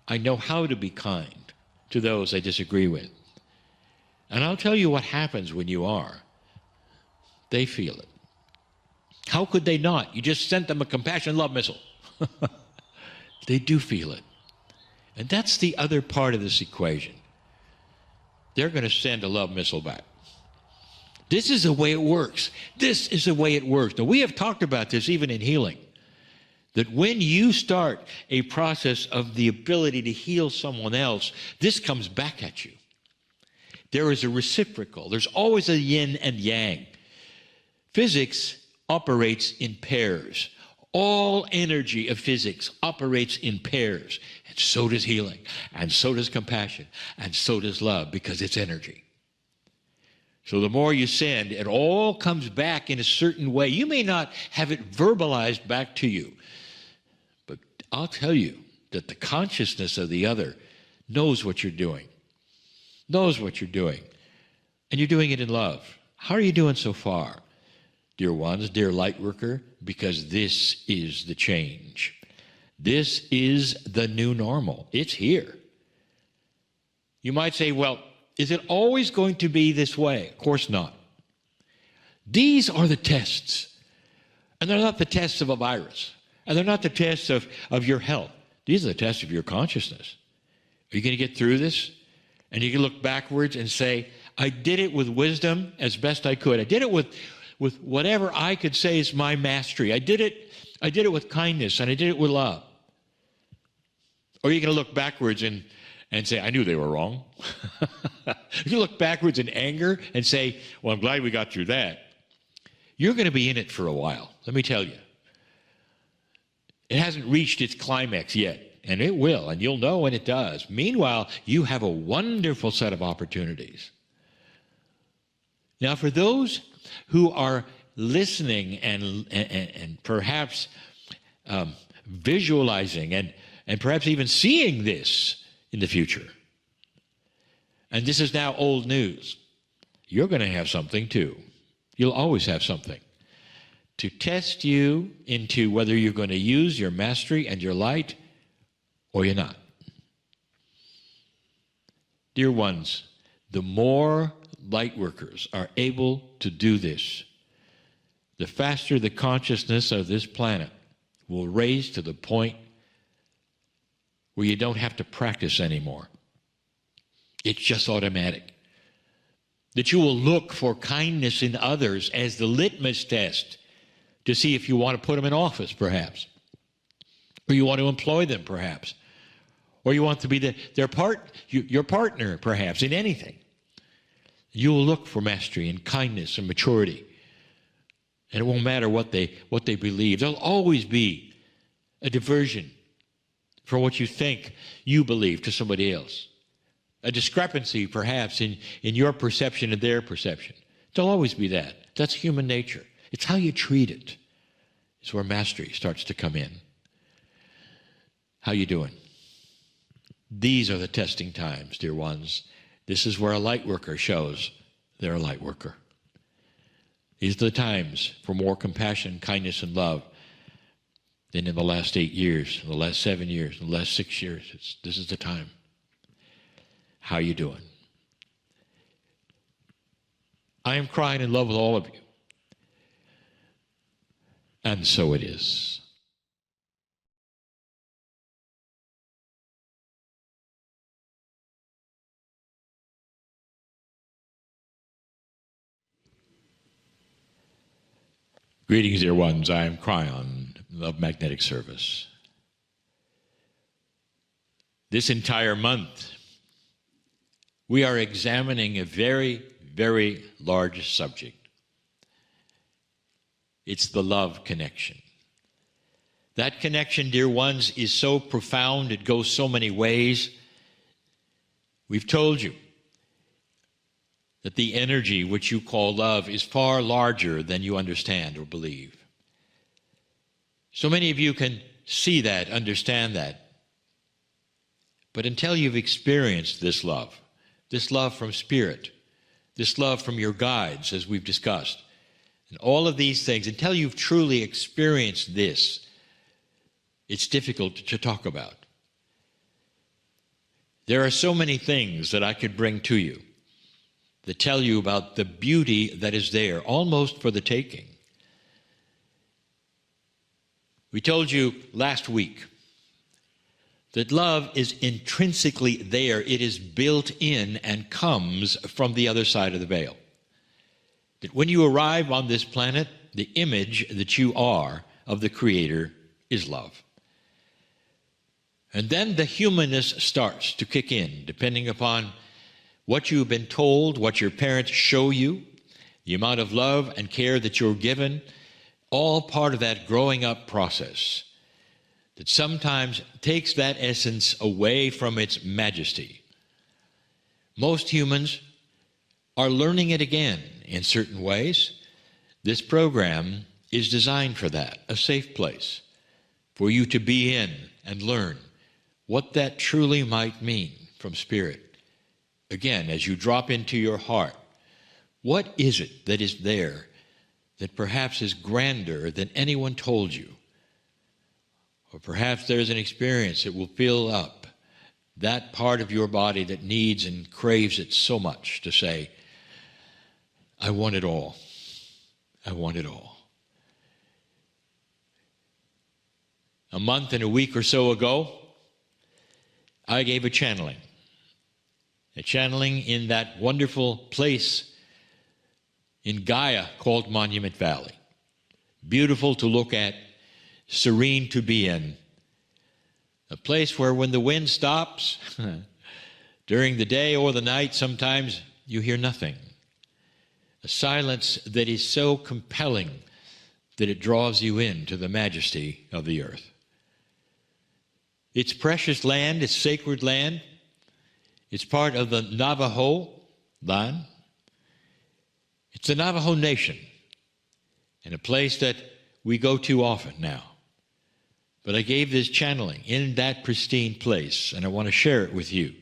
I know how to be kind to those I disagree with. And I'll tell you what happens when you are. They feel it. How could they not? You just sent them a compassion love missile. They do feel it. And that's the other part of this equation. They're going to send a love missile back. This is the way it works. This is the way it works. Now, we have talked about this even in healing, that when you start a process of the ability to heal someone else, this comes back at you. There is a reciprocal. There's always a yin and yang. Physics operates in pairs. All energy of physics operates in pairs. And so does healing, and so does compassion, and so does love, because it's energy. So the more you send, it all comes back in a certain way. You may not have it verbalized back to you, but I'll tell you that the consciousness of the other knows what you're doing, knows what you're doing, and you're doing it in love. How are you doing so far, dear ones, dear light worker? Because this is the change. This is the new normal. It's here. You might say, well, is it always going to be this way? Of course not. These are the tests. And they're not the tests of a virus. And they're not the tests of your health. These are the tests of your consciousness. Are you going to get through this? And you can look backwards and say, I did it with wisdom as best I could. I did it with whatever I could say is my mastery. I did it with kindness, and I did it with love. Or you're going to look backwards and say, I knew they were wrong. You look backwards in anger and say, well, I'm glad we got through that. You're going to be in it for a while, let me tell you. It hasn't reached its climax yet, and it will, and you'll know when it does. Meanwhile, you have a wonderful set of opportunities. Now, for those who are listening and perhaps visualizing and perhaps even seeing this in the future, and this is now old news, you're going to have something too. You'll always have something to test you into whether you're going to use your mastery and your light or you're not. Dear ones, the more light workers are able to do this, the faster the consciousness of this planet will raise to the point where you don't have to practice anymore. It's just automatic. That you will look for kindness in others as the litmus test to see if you want to put them in office, perhaps. Or you want to employ them, perhaps. Or you want to be your partner, perhaps, in anything. You will look for mastery and kindness and maturity. And it won't matter what they believe. There'll always be a diversion from what you think you believe to somebody else. A discrepancy, perhaps, in your perception and their perception. There'll always be that. That's human nature. It's how you treat it. It's where mastery starts to come in. How you doing? These are the testing times, dear ones. This is where a light worker shows they're a light worker. These are the times for more compassion, kindness, and love than in the last 8 years, in the last 7 years, in the last 6 years. This is the time. How you doing? I am crying in love with all of you. And so it is. Greetings, dear ones. I am Kryon of Magnetic Service. This entire month, we are examining a very, very large subject. It's the love connection. That connection, dear ones, is so profound, it goes so many ways. We've told you that the energy which you call love is far larger than you understand or believe. So many of you can see that, understand that. But until you've experienced this love from Spirit, this love from your guides, as we've discussed, and all of these things, until you've truly experienced this, it's difficult to talk about. There are so many things that I could bring to you that tell you about the beauty that is there, almost for the taking. We told you last week that love is intrinsically there. It is built in and comes from the other side of the veil. That when you arrive on this planet, the image that you are of the Creator is love. And then the humanness starts to kick in, depending upon what you've been told, what your parents show you, the amount of love and care that you're given, all part of that growing up process that sometimes takes that essence away from its majesty. Most humans are learning it again in certain ways. This program is designed for that, a safe place for you to be in and learn what that truly might mean from Spirit. Again, as you drop into your heart, what is it that is there that perhaps is grander than anyone told you, Or perhaps there's an experience that will fill up that part of your body that needs and craves it so much to say, I want it all. I want it all. A month and a week or so ago, I gave a channeling in that wonderful place in Gaia called Monument Valley. Beautiful to look at, serene to be in. A place where when the wind stops, during the day or the night, sometimes you hear nothing. A silence that is so compelling that it draws you into the majesty of the earth. It's precious land, it's sacred land. It's part of the Navajo land. It's the Navajo Nation, and a place that we go to often now. But I gave this channeling in that pristine place, and I want to share it with you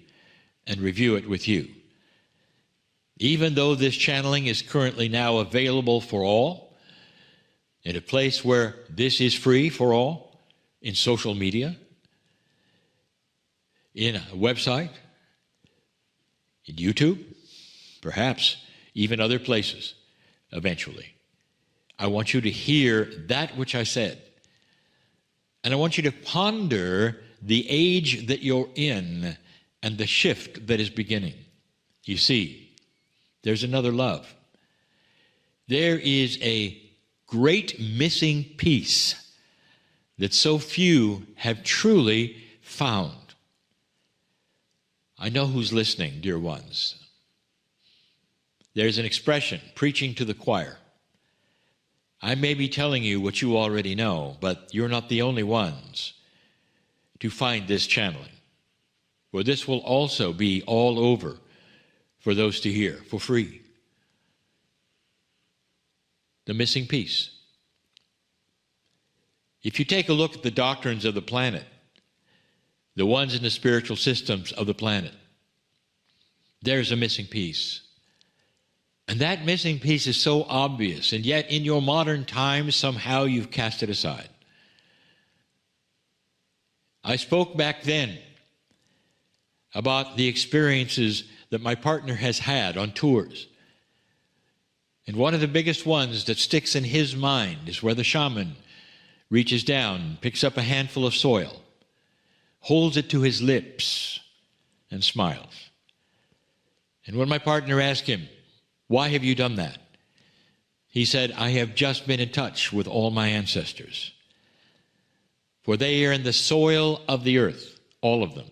and review it with you. Even though this channeling is currently now available for all, in a place where this is free for all, in social media, in a website, in YouTube, perhaps even other places eventually. I want you to hear that which I said. And I want you to ponder the age that you're in and the shift that is beginning. You see, there's another love. There is a great missing piece that so few have truly found. I know who's listening, dear ones. There's an expression, preaching to the choir. I may be telling you what you already know, but you're not the only ones to find this channeling. For this will also be all over for those to hear for free. The missing piece. If you take a look at the doctrines of the planet, the ones in the spiritual systems of the planet, there's a missing piece. And that missing piece is so obvious, and yet in your modern times, somehow you've cast it aside. I spoke back then about the experiences that my partner has had on tours. And one of the biggest ones that sticks in his mind is where the shaman reaches down, picks up a handful of soil, holds it to his lips, and smiles. And when my partner asked him, "Why have you done that?" he said, "I have just been in touch with all my ancestors. For they are in the soil of the earth, all of them."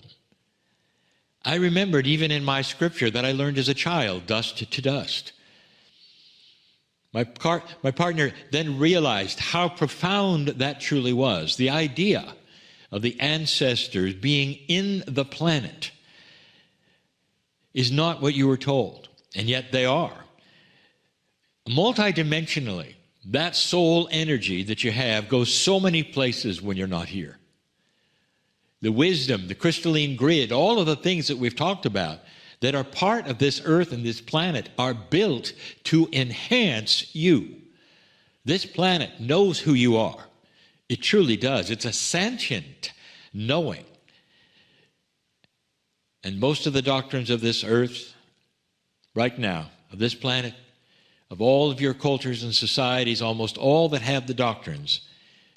I remembered even in my scripture that I learned as a child, dust to dust. My partner then realized how profound that truly was. The idea of the ancestors being in the planet is not what you were told, and yet they are. Multidimensionally, that soul energy that you have goes so many places when you're not here. The wisdom, the crystalline grid, all of the things that we've talked about that are part of this earth and this planet are built to enhance you. This planet knows who you are. It truly does. It's a sentient knowing. And most of the doctrines of this earth, right now, of this planet, of all of your cultures and societies, almost all that have the doctrines,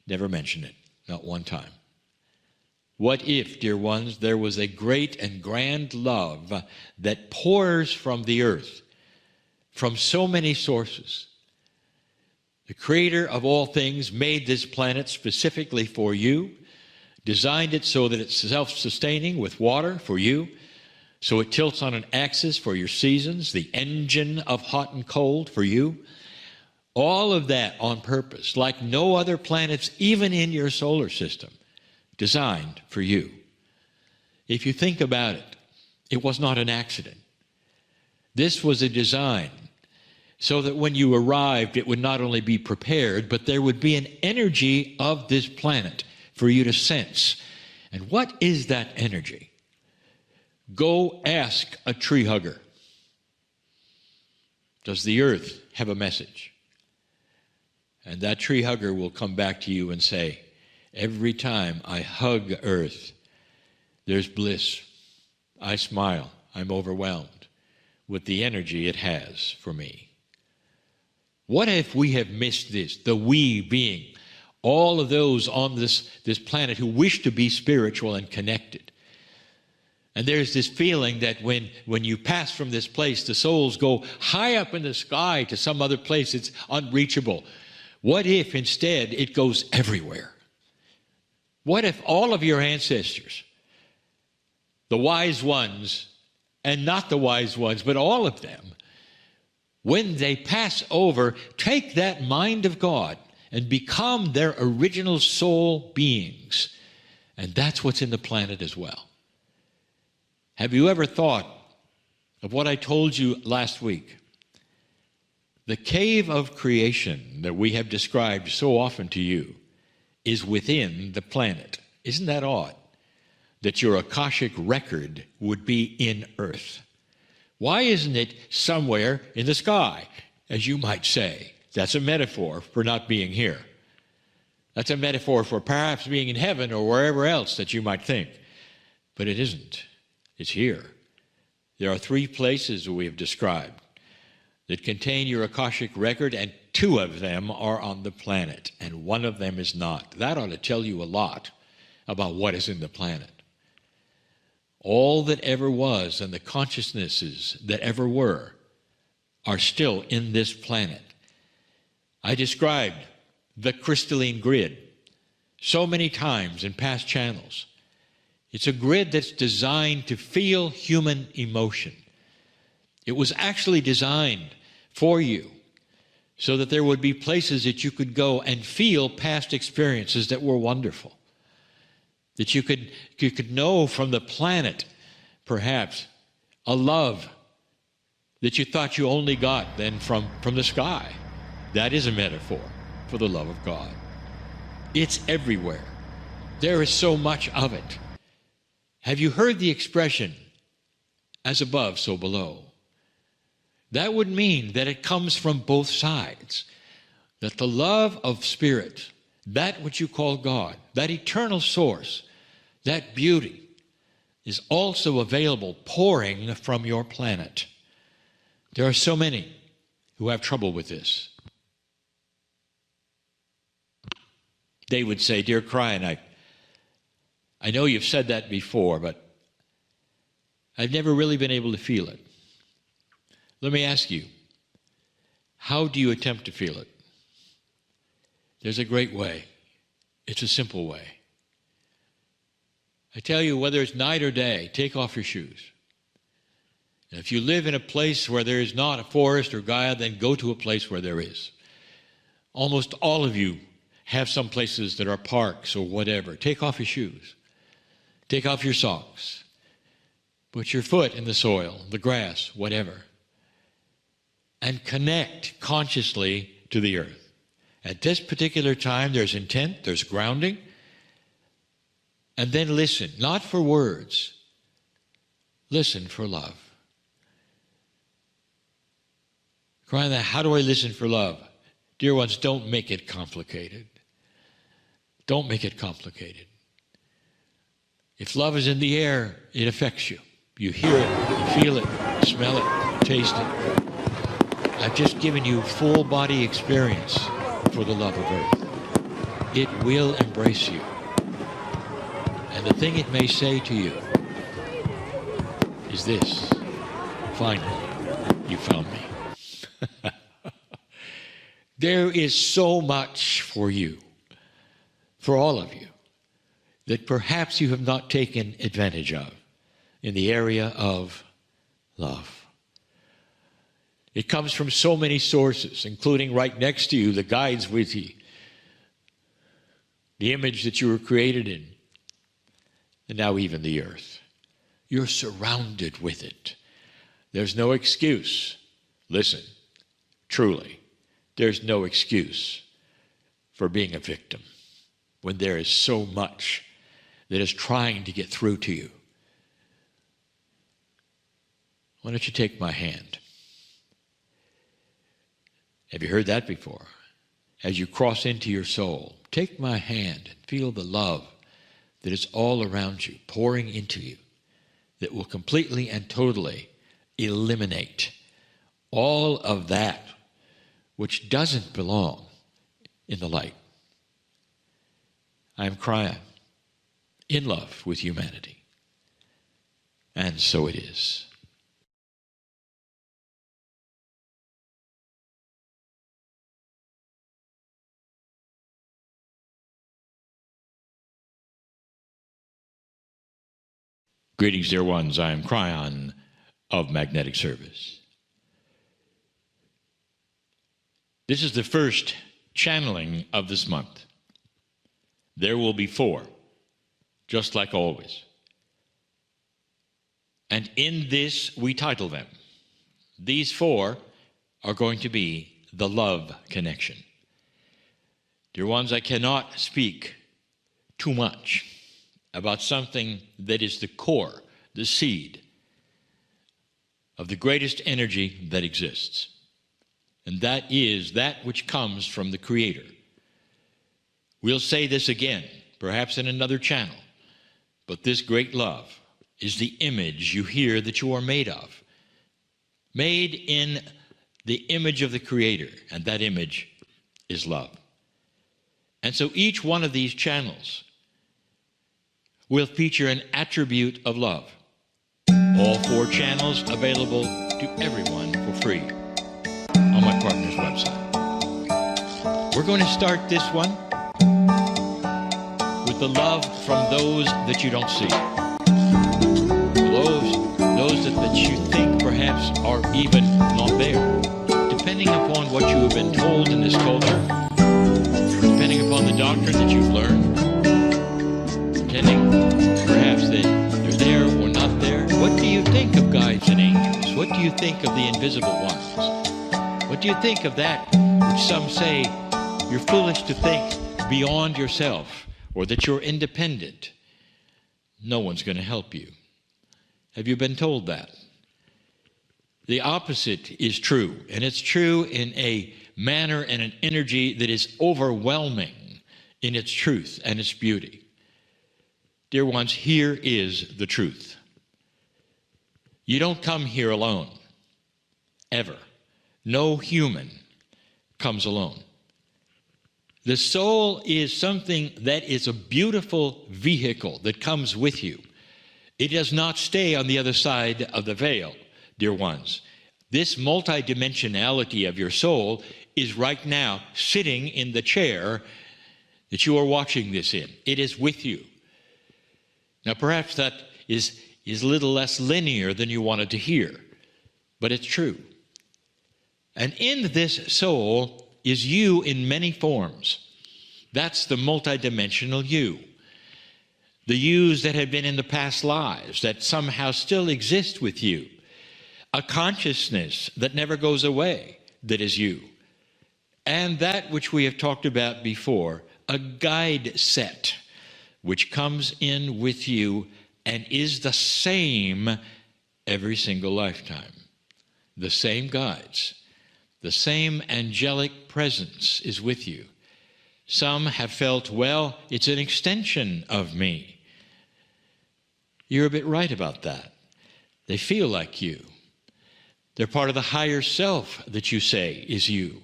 never mention it, not one time. What if, dear ones, there was a great and grand love that pours from the earth, from so many sources? The Creator of all things made this planet specifically for you, designed it so that it's self-sustaining with water for you, so it tilts on an axis for your seasons, the engine of hot and cold for you. All of that on purpose, like no other planets, even in your solar system, designed for you. If you think about it, it was not an accident. This was a design so that when you arrived, it would not only be prepared, but there would be an energy of this planet for you to sense. And what is that energy? Go ask a tree hugger. Does the earth have a message? And that tree hugger will come back to you and say, Every time I hug earth, there's bliss. I smile. I'm overwhelmed with the energy it has for me. What if we have missed this, the we being, all of those on this planet who wish to be spiritual and connected? And there's this feeling that when you pass from this place, the souls go high up in the sky to some other place it's unreachable. What if instead it goes everywhere? What if all of your ancestors, the wise ones and not the wise ones, but all of them, when they pass over, take that mind of God and become their original soul beings? And that's what's in the planet as well. Have you ever thought of what I told you last week? The cave of creation that we have described so often to you is within the planet. Isn't that odd? That your Akashic record would be in Earth. Why isn't it somewhere in the sky, as you might say? That's a metaphor for not being here. That's a metaphor for perhaps being in heaven or wherever else that you might think. But it isn't. It's here. There are 3 places that we have described that contain your Akashic record, and 2 of them are on the planet, and 1 of them is not. That ought to tell you a lot about what is in the planet. All that ever was and the consciousnesses that ever were are still in this planet. I described the crystalline grid so many times in past channels. It's a grid that's designed to feel human emotion. It was actually designed for you so that there would be places that you could go and feel past experiences that were wonderful. That you could know from the planet, perhaps, a love that you thought you only got then from the sky. That is a metaphor for the love of God. It's everywhere. There is so much of it. Have you heard the expression, as above, so below? That would mean that it comes from both sides. That the love of spirit, that which you call God, that eternal source, that beauty, is also available, pouring from your planet. There are so many who have trouble with this. They would say, "Dear Kryon, I know you've said that before, but I've never really been able to feel it." Let me ask you, how do you attempt to feel it? There's a great way. It's a simple way. I tell you, whether it's night or day, take off your shoes. And if you live in a place where there is not a forest or Gaia, then go to a place where there is. Almost all of you have some places that are parks or whatever. Take off your shoes. Take off your socks. Put your foot in the soil, the grass, whatever. And connect consciously to the earth. At this particular time, there's intent, there's grounding. And then listen, not for words. Listen for love. Crying that, how do I listen for love? Dear ones, don't make it complicated. Don't make it complicated. If love is in the air, it affects you. You hear it, you feel it, smell it, taste it. I've just given you full body experience for the love of earth. It will embrace you. And the thing it may say to you is this: finally, you found me. There is so much for you, for all of you, that perhaps you have not taken advantage of in the area of love. It comes from so many sources, including right next to you, the guides with you, the image that you were created in, and now even the earth. You're surrounded with it. There's no excuse. Listen, truly, there's no excuse for being a victim when there is so much that is trying to get through to you. Why don't you take my hand? Have you heard that before? as you cross into your soul. Take my hand and feel the love that is all around you, pouring into you, that will completely and totally eliminate all of that which doesn't belong in the light. I am Kryon, in love with humanity. And so it is. Greetings, dear ones. I am Kryon of Magnetic Service. This is the first channeling of this month. There will be 4, just like always. And in this, we title them. These 4 are going to be the love connection. Dear ones, I cannot speak too much about something that is the core, the seed of the greatest energy that exists. And that is that which comes from the Creator. We'll say this again, perhaps in another channel, but this great love is the image you hear that you are made of. Made in the image of the Creator, and that image is love. And so each one of these channels will feature an attribute of love. All 4 channels available to everyone for free on my partner's website. We're going to start this one with the love from those that you don't see. Those that you think perhaps are even not there. Depending upon what you have been told in this culture, depending upon the doctrine that you've learned, pretending perhaps that they're there or not there. What do you think of guides and angels? What do you think of the invisible ones? What do you think of that which some say you're foolish to think beyond yourself, or that you're independent? No one's going to help you. Have you been told that? The opposite is true, and it's true in a manner and an energy that is overwhelming in its truth and its beauty. Dear ones, here is the truth. You don't come here alone, ever. No human comes alone. The soul is something that is a beautiful vehicle that comes with you. It does not stay on the other side of the veil, dear ones. This multidimensionality of your soul is right now sitting in the chair that you are watching this in. It is with you. Now, perhaps that is a little less linear than you wanted to hear, but it's true. And in this soul is you in many forms. That's the multidimensional you. The yous that have been in the past lives that somehow still exist with you. A consciousness that never goes away that is you. And that which we have talked about before, a guide set which comes in with you and is the same every single lifetime. The same guides, the same angelic presence is with you. Some have felt, well, it's an extension of me. You're a bit right about that. They feel like you. They're part of the higher self that you say is you.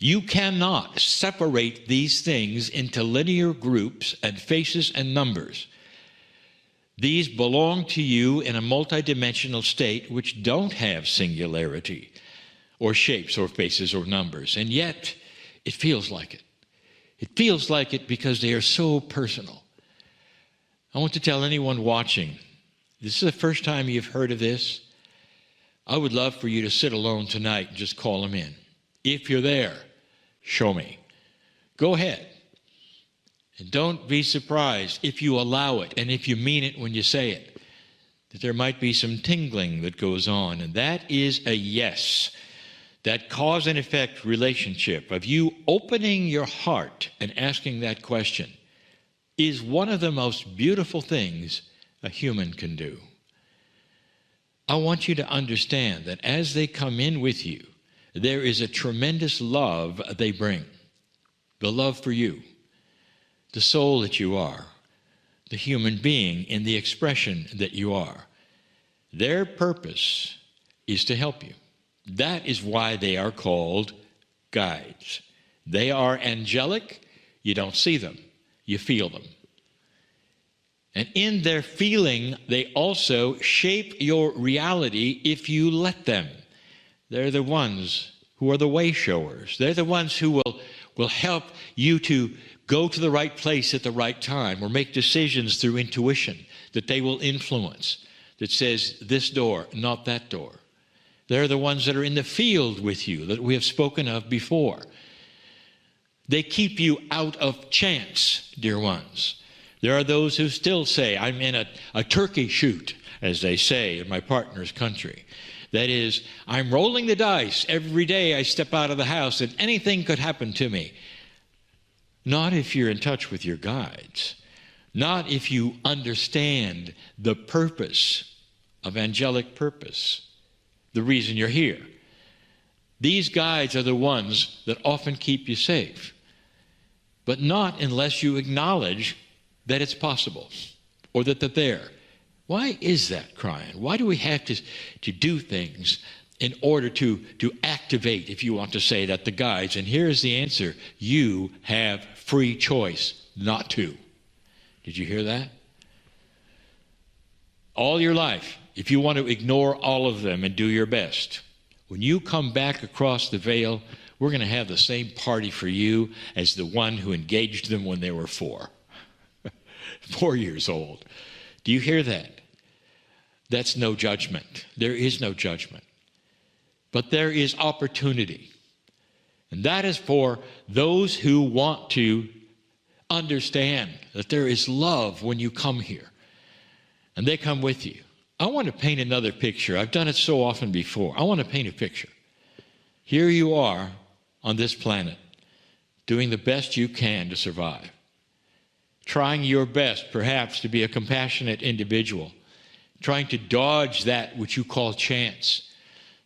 You cannot separate these things into linear groups and faces and numbers. These belong to you in a multidimensional state which don't have singularity or shapes or faces or numbers, and yet it feels like it. It feels like it because they are so personal. I want to tell anyone watching, this is the first time you've heard of this. I would love for you to sit alone tonight and just call them in. If you're there, show me. Go ahead. And don't be surprised if you allow it and if you mean it when you say it, that there might be some tingling that goes on. And that is a yes. That cause and effect relationship of you opening your heart and asking that question is one of the most beautiful things a human can do. I want you to understand that as they come in with you, there is a tremendous love they bring. the love for you, the soul that you are, the human being in the expression that you are. Their purpose is to help you. That is why they are called guides. They are angelic. You don't see them. You feel them. And in their feeling, they also shape your reality if you let them. They're the ones who are the way showers. They're the ones who will help you to go to the right place at the right time or make decisions through intuition that they will influence, that says this door, not that door. They're the ones that are in the field with you that we have spoken of before. They keep you out of chance, dear ones. There are those who still say, I'm in a turkey shoot, as they say in my partner's country. That is, I'm rolling the dice every day I step out of the house and anything could happen to me. Not if you're in touch with your guides. Not if you understand the purpose of angelic purpose, the reason you're here. These guides are the ones that often keep you safe, but not unless you acknowledge that it's possible or that they're there. Why is that, Kryon? Why do we have to do things in order to activate, if you want to say that, the guides? And here's the answer. You have free choice not to. Did you hear that? All your life, if you want to ignore all of them and do your best, when you come back across the veil, we're going to have the same party for you as the one who engaged them when they were 4. 4 years old. Do you hear that? That's no judgment. There is no judgment. But there is opportunity. And that is for those who want to understand that there is love when you come here. And they come with you. I want to paint another picture. I've done it so often before. I want to paint a picture. Here you are on this planet, doing the best you can to survive. Trying your best, perhaps, to be a compassionate individual. Trying to dodge that which you call chance.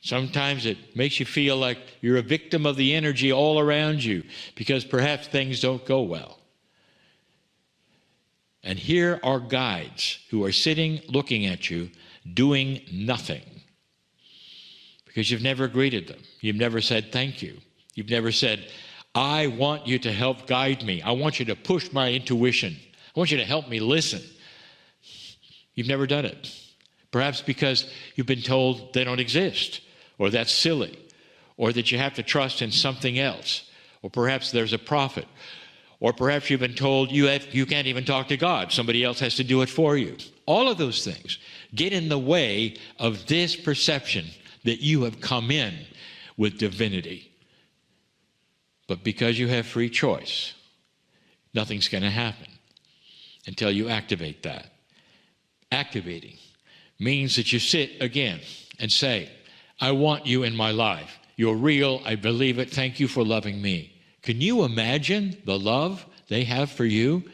Sometimes it makes you feel like you're a victim of the energy all around you because perhaps things don't go well. And here are guides who are sitting, looking at you, doing nothing. Because you've never greeted them. You've never said thank you. You've never said, I want you to help guide me. I want you to push my intuition. I want you to help me listen. You've never done it. Perhaps because you've been told they don't exist, or that's silly, or that you have to trust in something else, or perhaps there's a prophet, or perhaps you've been told you can't even talk to God. Somebody else has to do it for you. All of those things get in the way of this perception that you have come in with divinity. But because you have free choice, nothing's going to happen until you activate that. Activating means that you sit again and say, I want you in my life. You're real. I believe it. Thank you for loving me. Can you imagine the love they have for you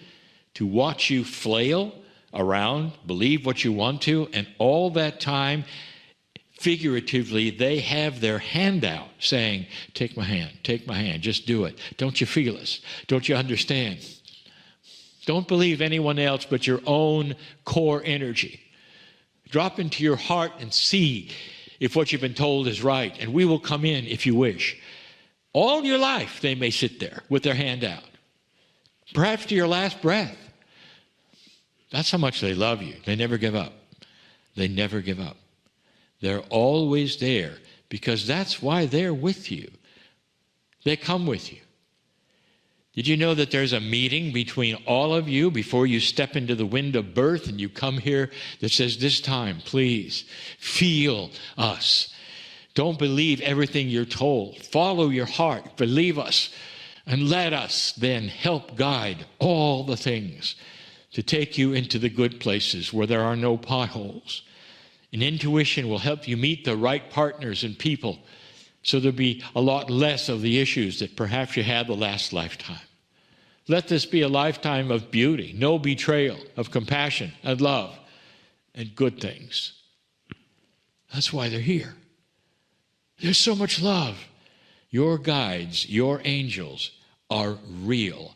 to watch you flail around, believe what you want to, and all that time, figuratively, they have their hand out saying, take my hand, just do it. Don't you feel us? Don't you understand? Don't believe anyone else but your own core energy. Drop into your heart and see if what you've been told is right, and we will come in if you wish. All your life, they may sit there with their hand out, perhaps to your last breath. That's how much they love you. They never give up. They never give up. They're always there because that's why they're with you. They come with you. Did you know that there's a meeting between all of you before you step into the wind of birth and you come here that says, this time, please, feel us. Don't believe everything you're told. Follow your heart. Believe us. And let us then help guide all the things to take you into the good places where there are no potholes. And intuition will help you meet the right partners and people so there'll be a lot less of the issues that perhaps you had the last lifetime. Let this be a lifetime of beauty, no betrayal, of compassion and love and good things. That's why they're here. There's so much love. Your guides, your angels, are real.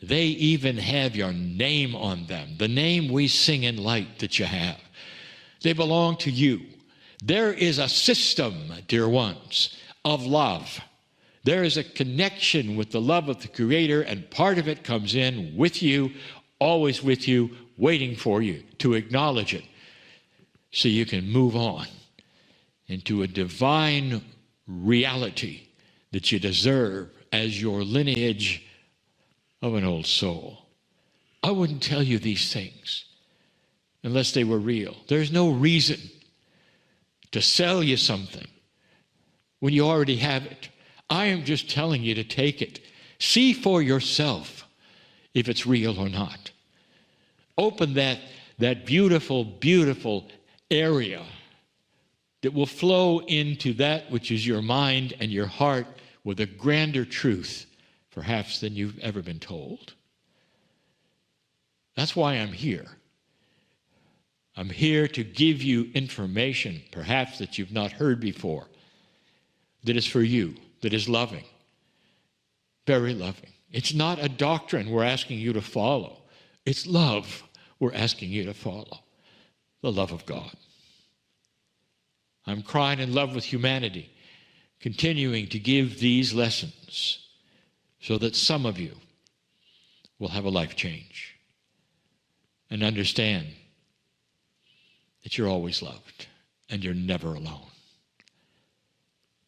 They even have your name on them, the name we sing in light that you have. They belong to you. There is a system, dear ones, of love. There is a connection with the love of the Creator, and part of it comes in with you, always with you, waiting for you to acknowledge it so you can move on into a divine reality that you deserve as your lineage of an old soul. I wouldn't tell you these things unless they were real. There's no reason to sell you something when you already have it. I am just telling you to take it. See for yourself if it's real or not. Open that beautiful, beautiful area that will flow into that which is your mind and your heart with a grander truth, perhaps, than you've ever been told. That's why I'm here. I'm here to give you information, perhaps, that you've not heard before, that is for you, that is loving, very loving. It's not a doctrine we're asking you to follow. It's love we're asking you to follow, the love of God. I'm crying in love with humanity, continuing to give these lessons so that some of you will have a life change and understand that you're always loved and you're never alone.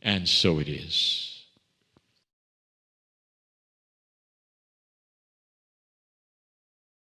And so it is.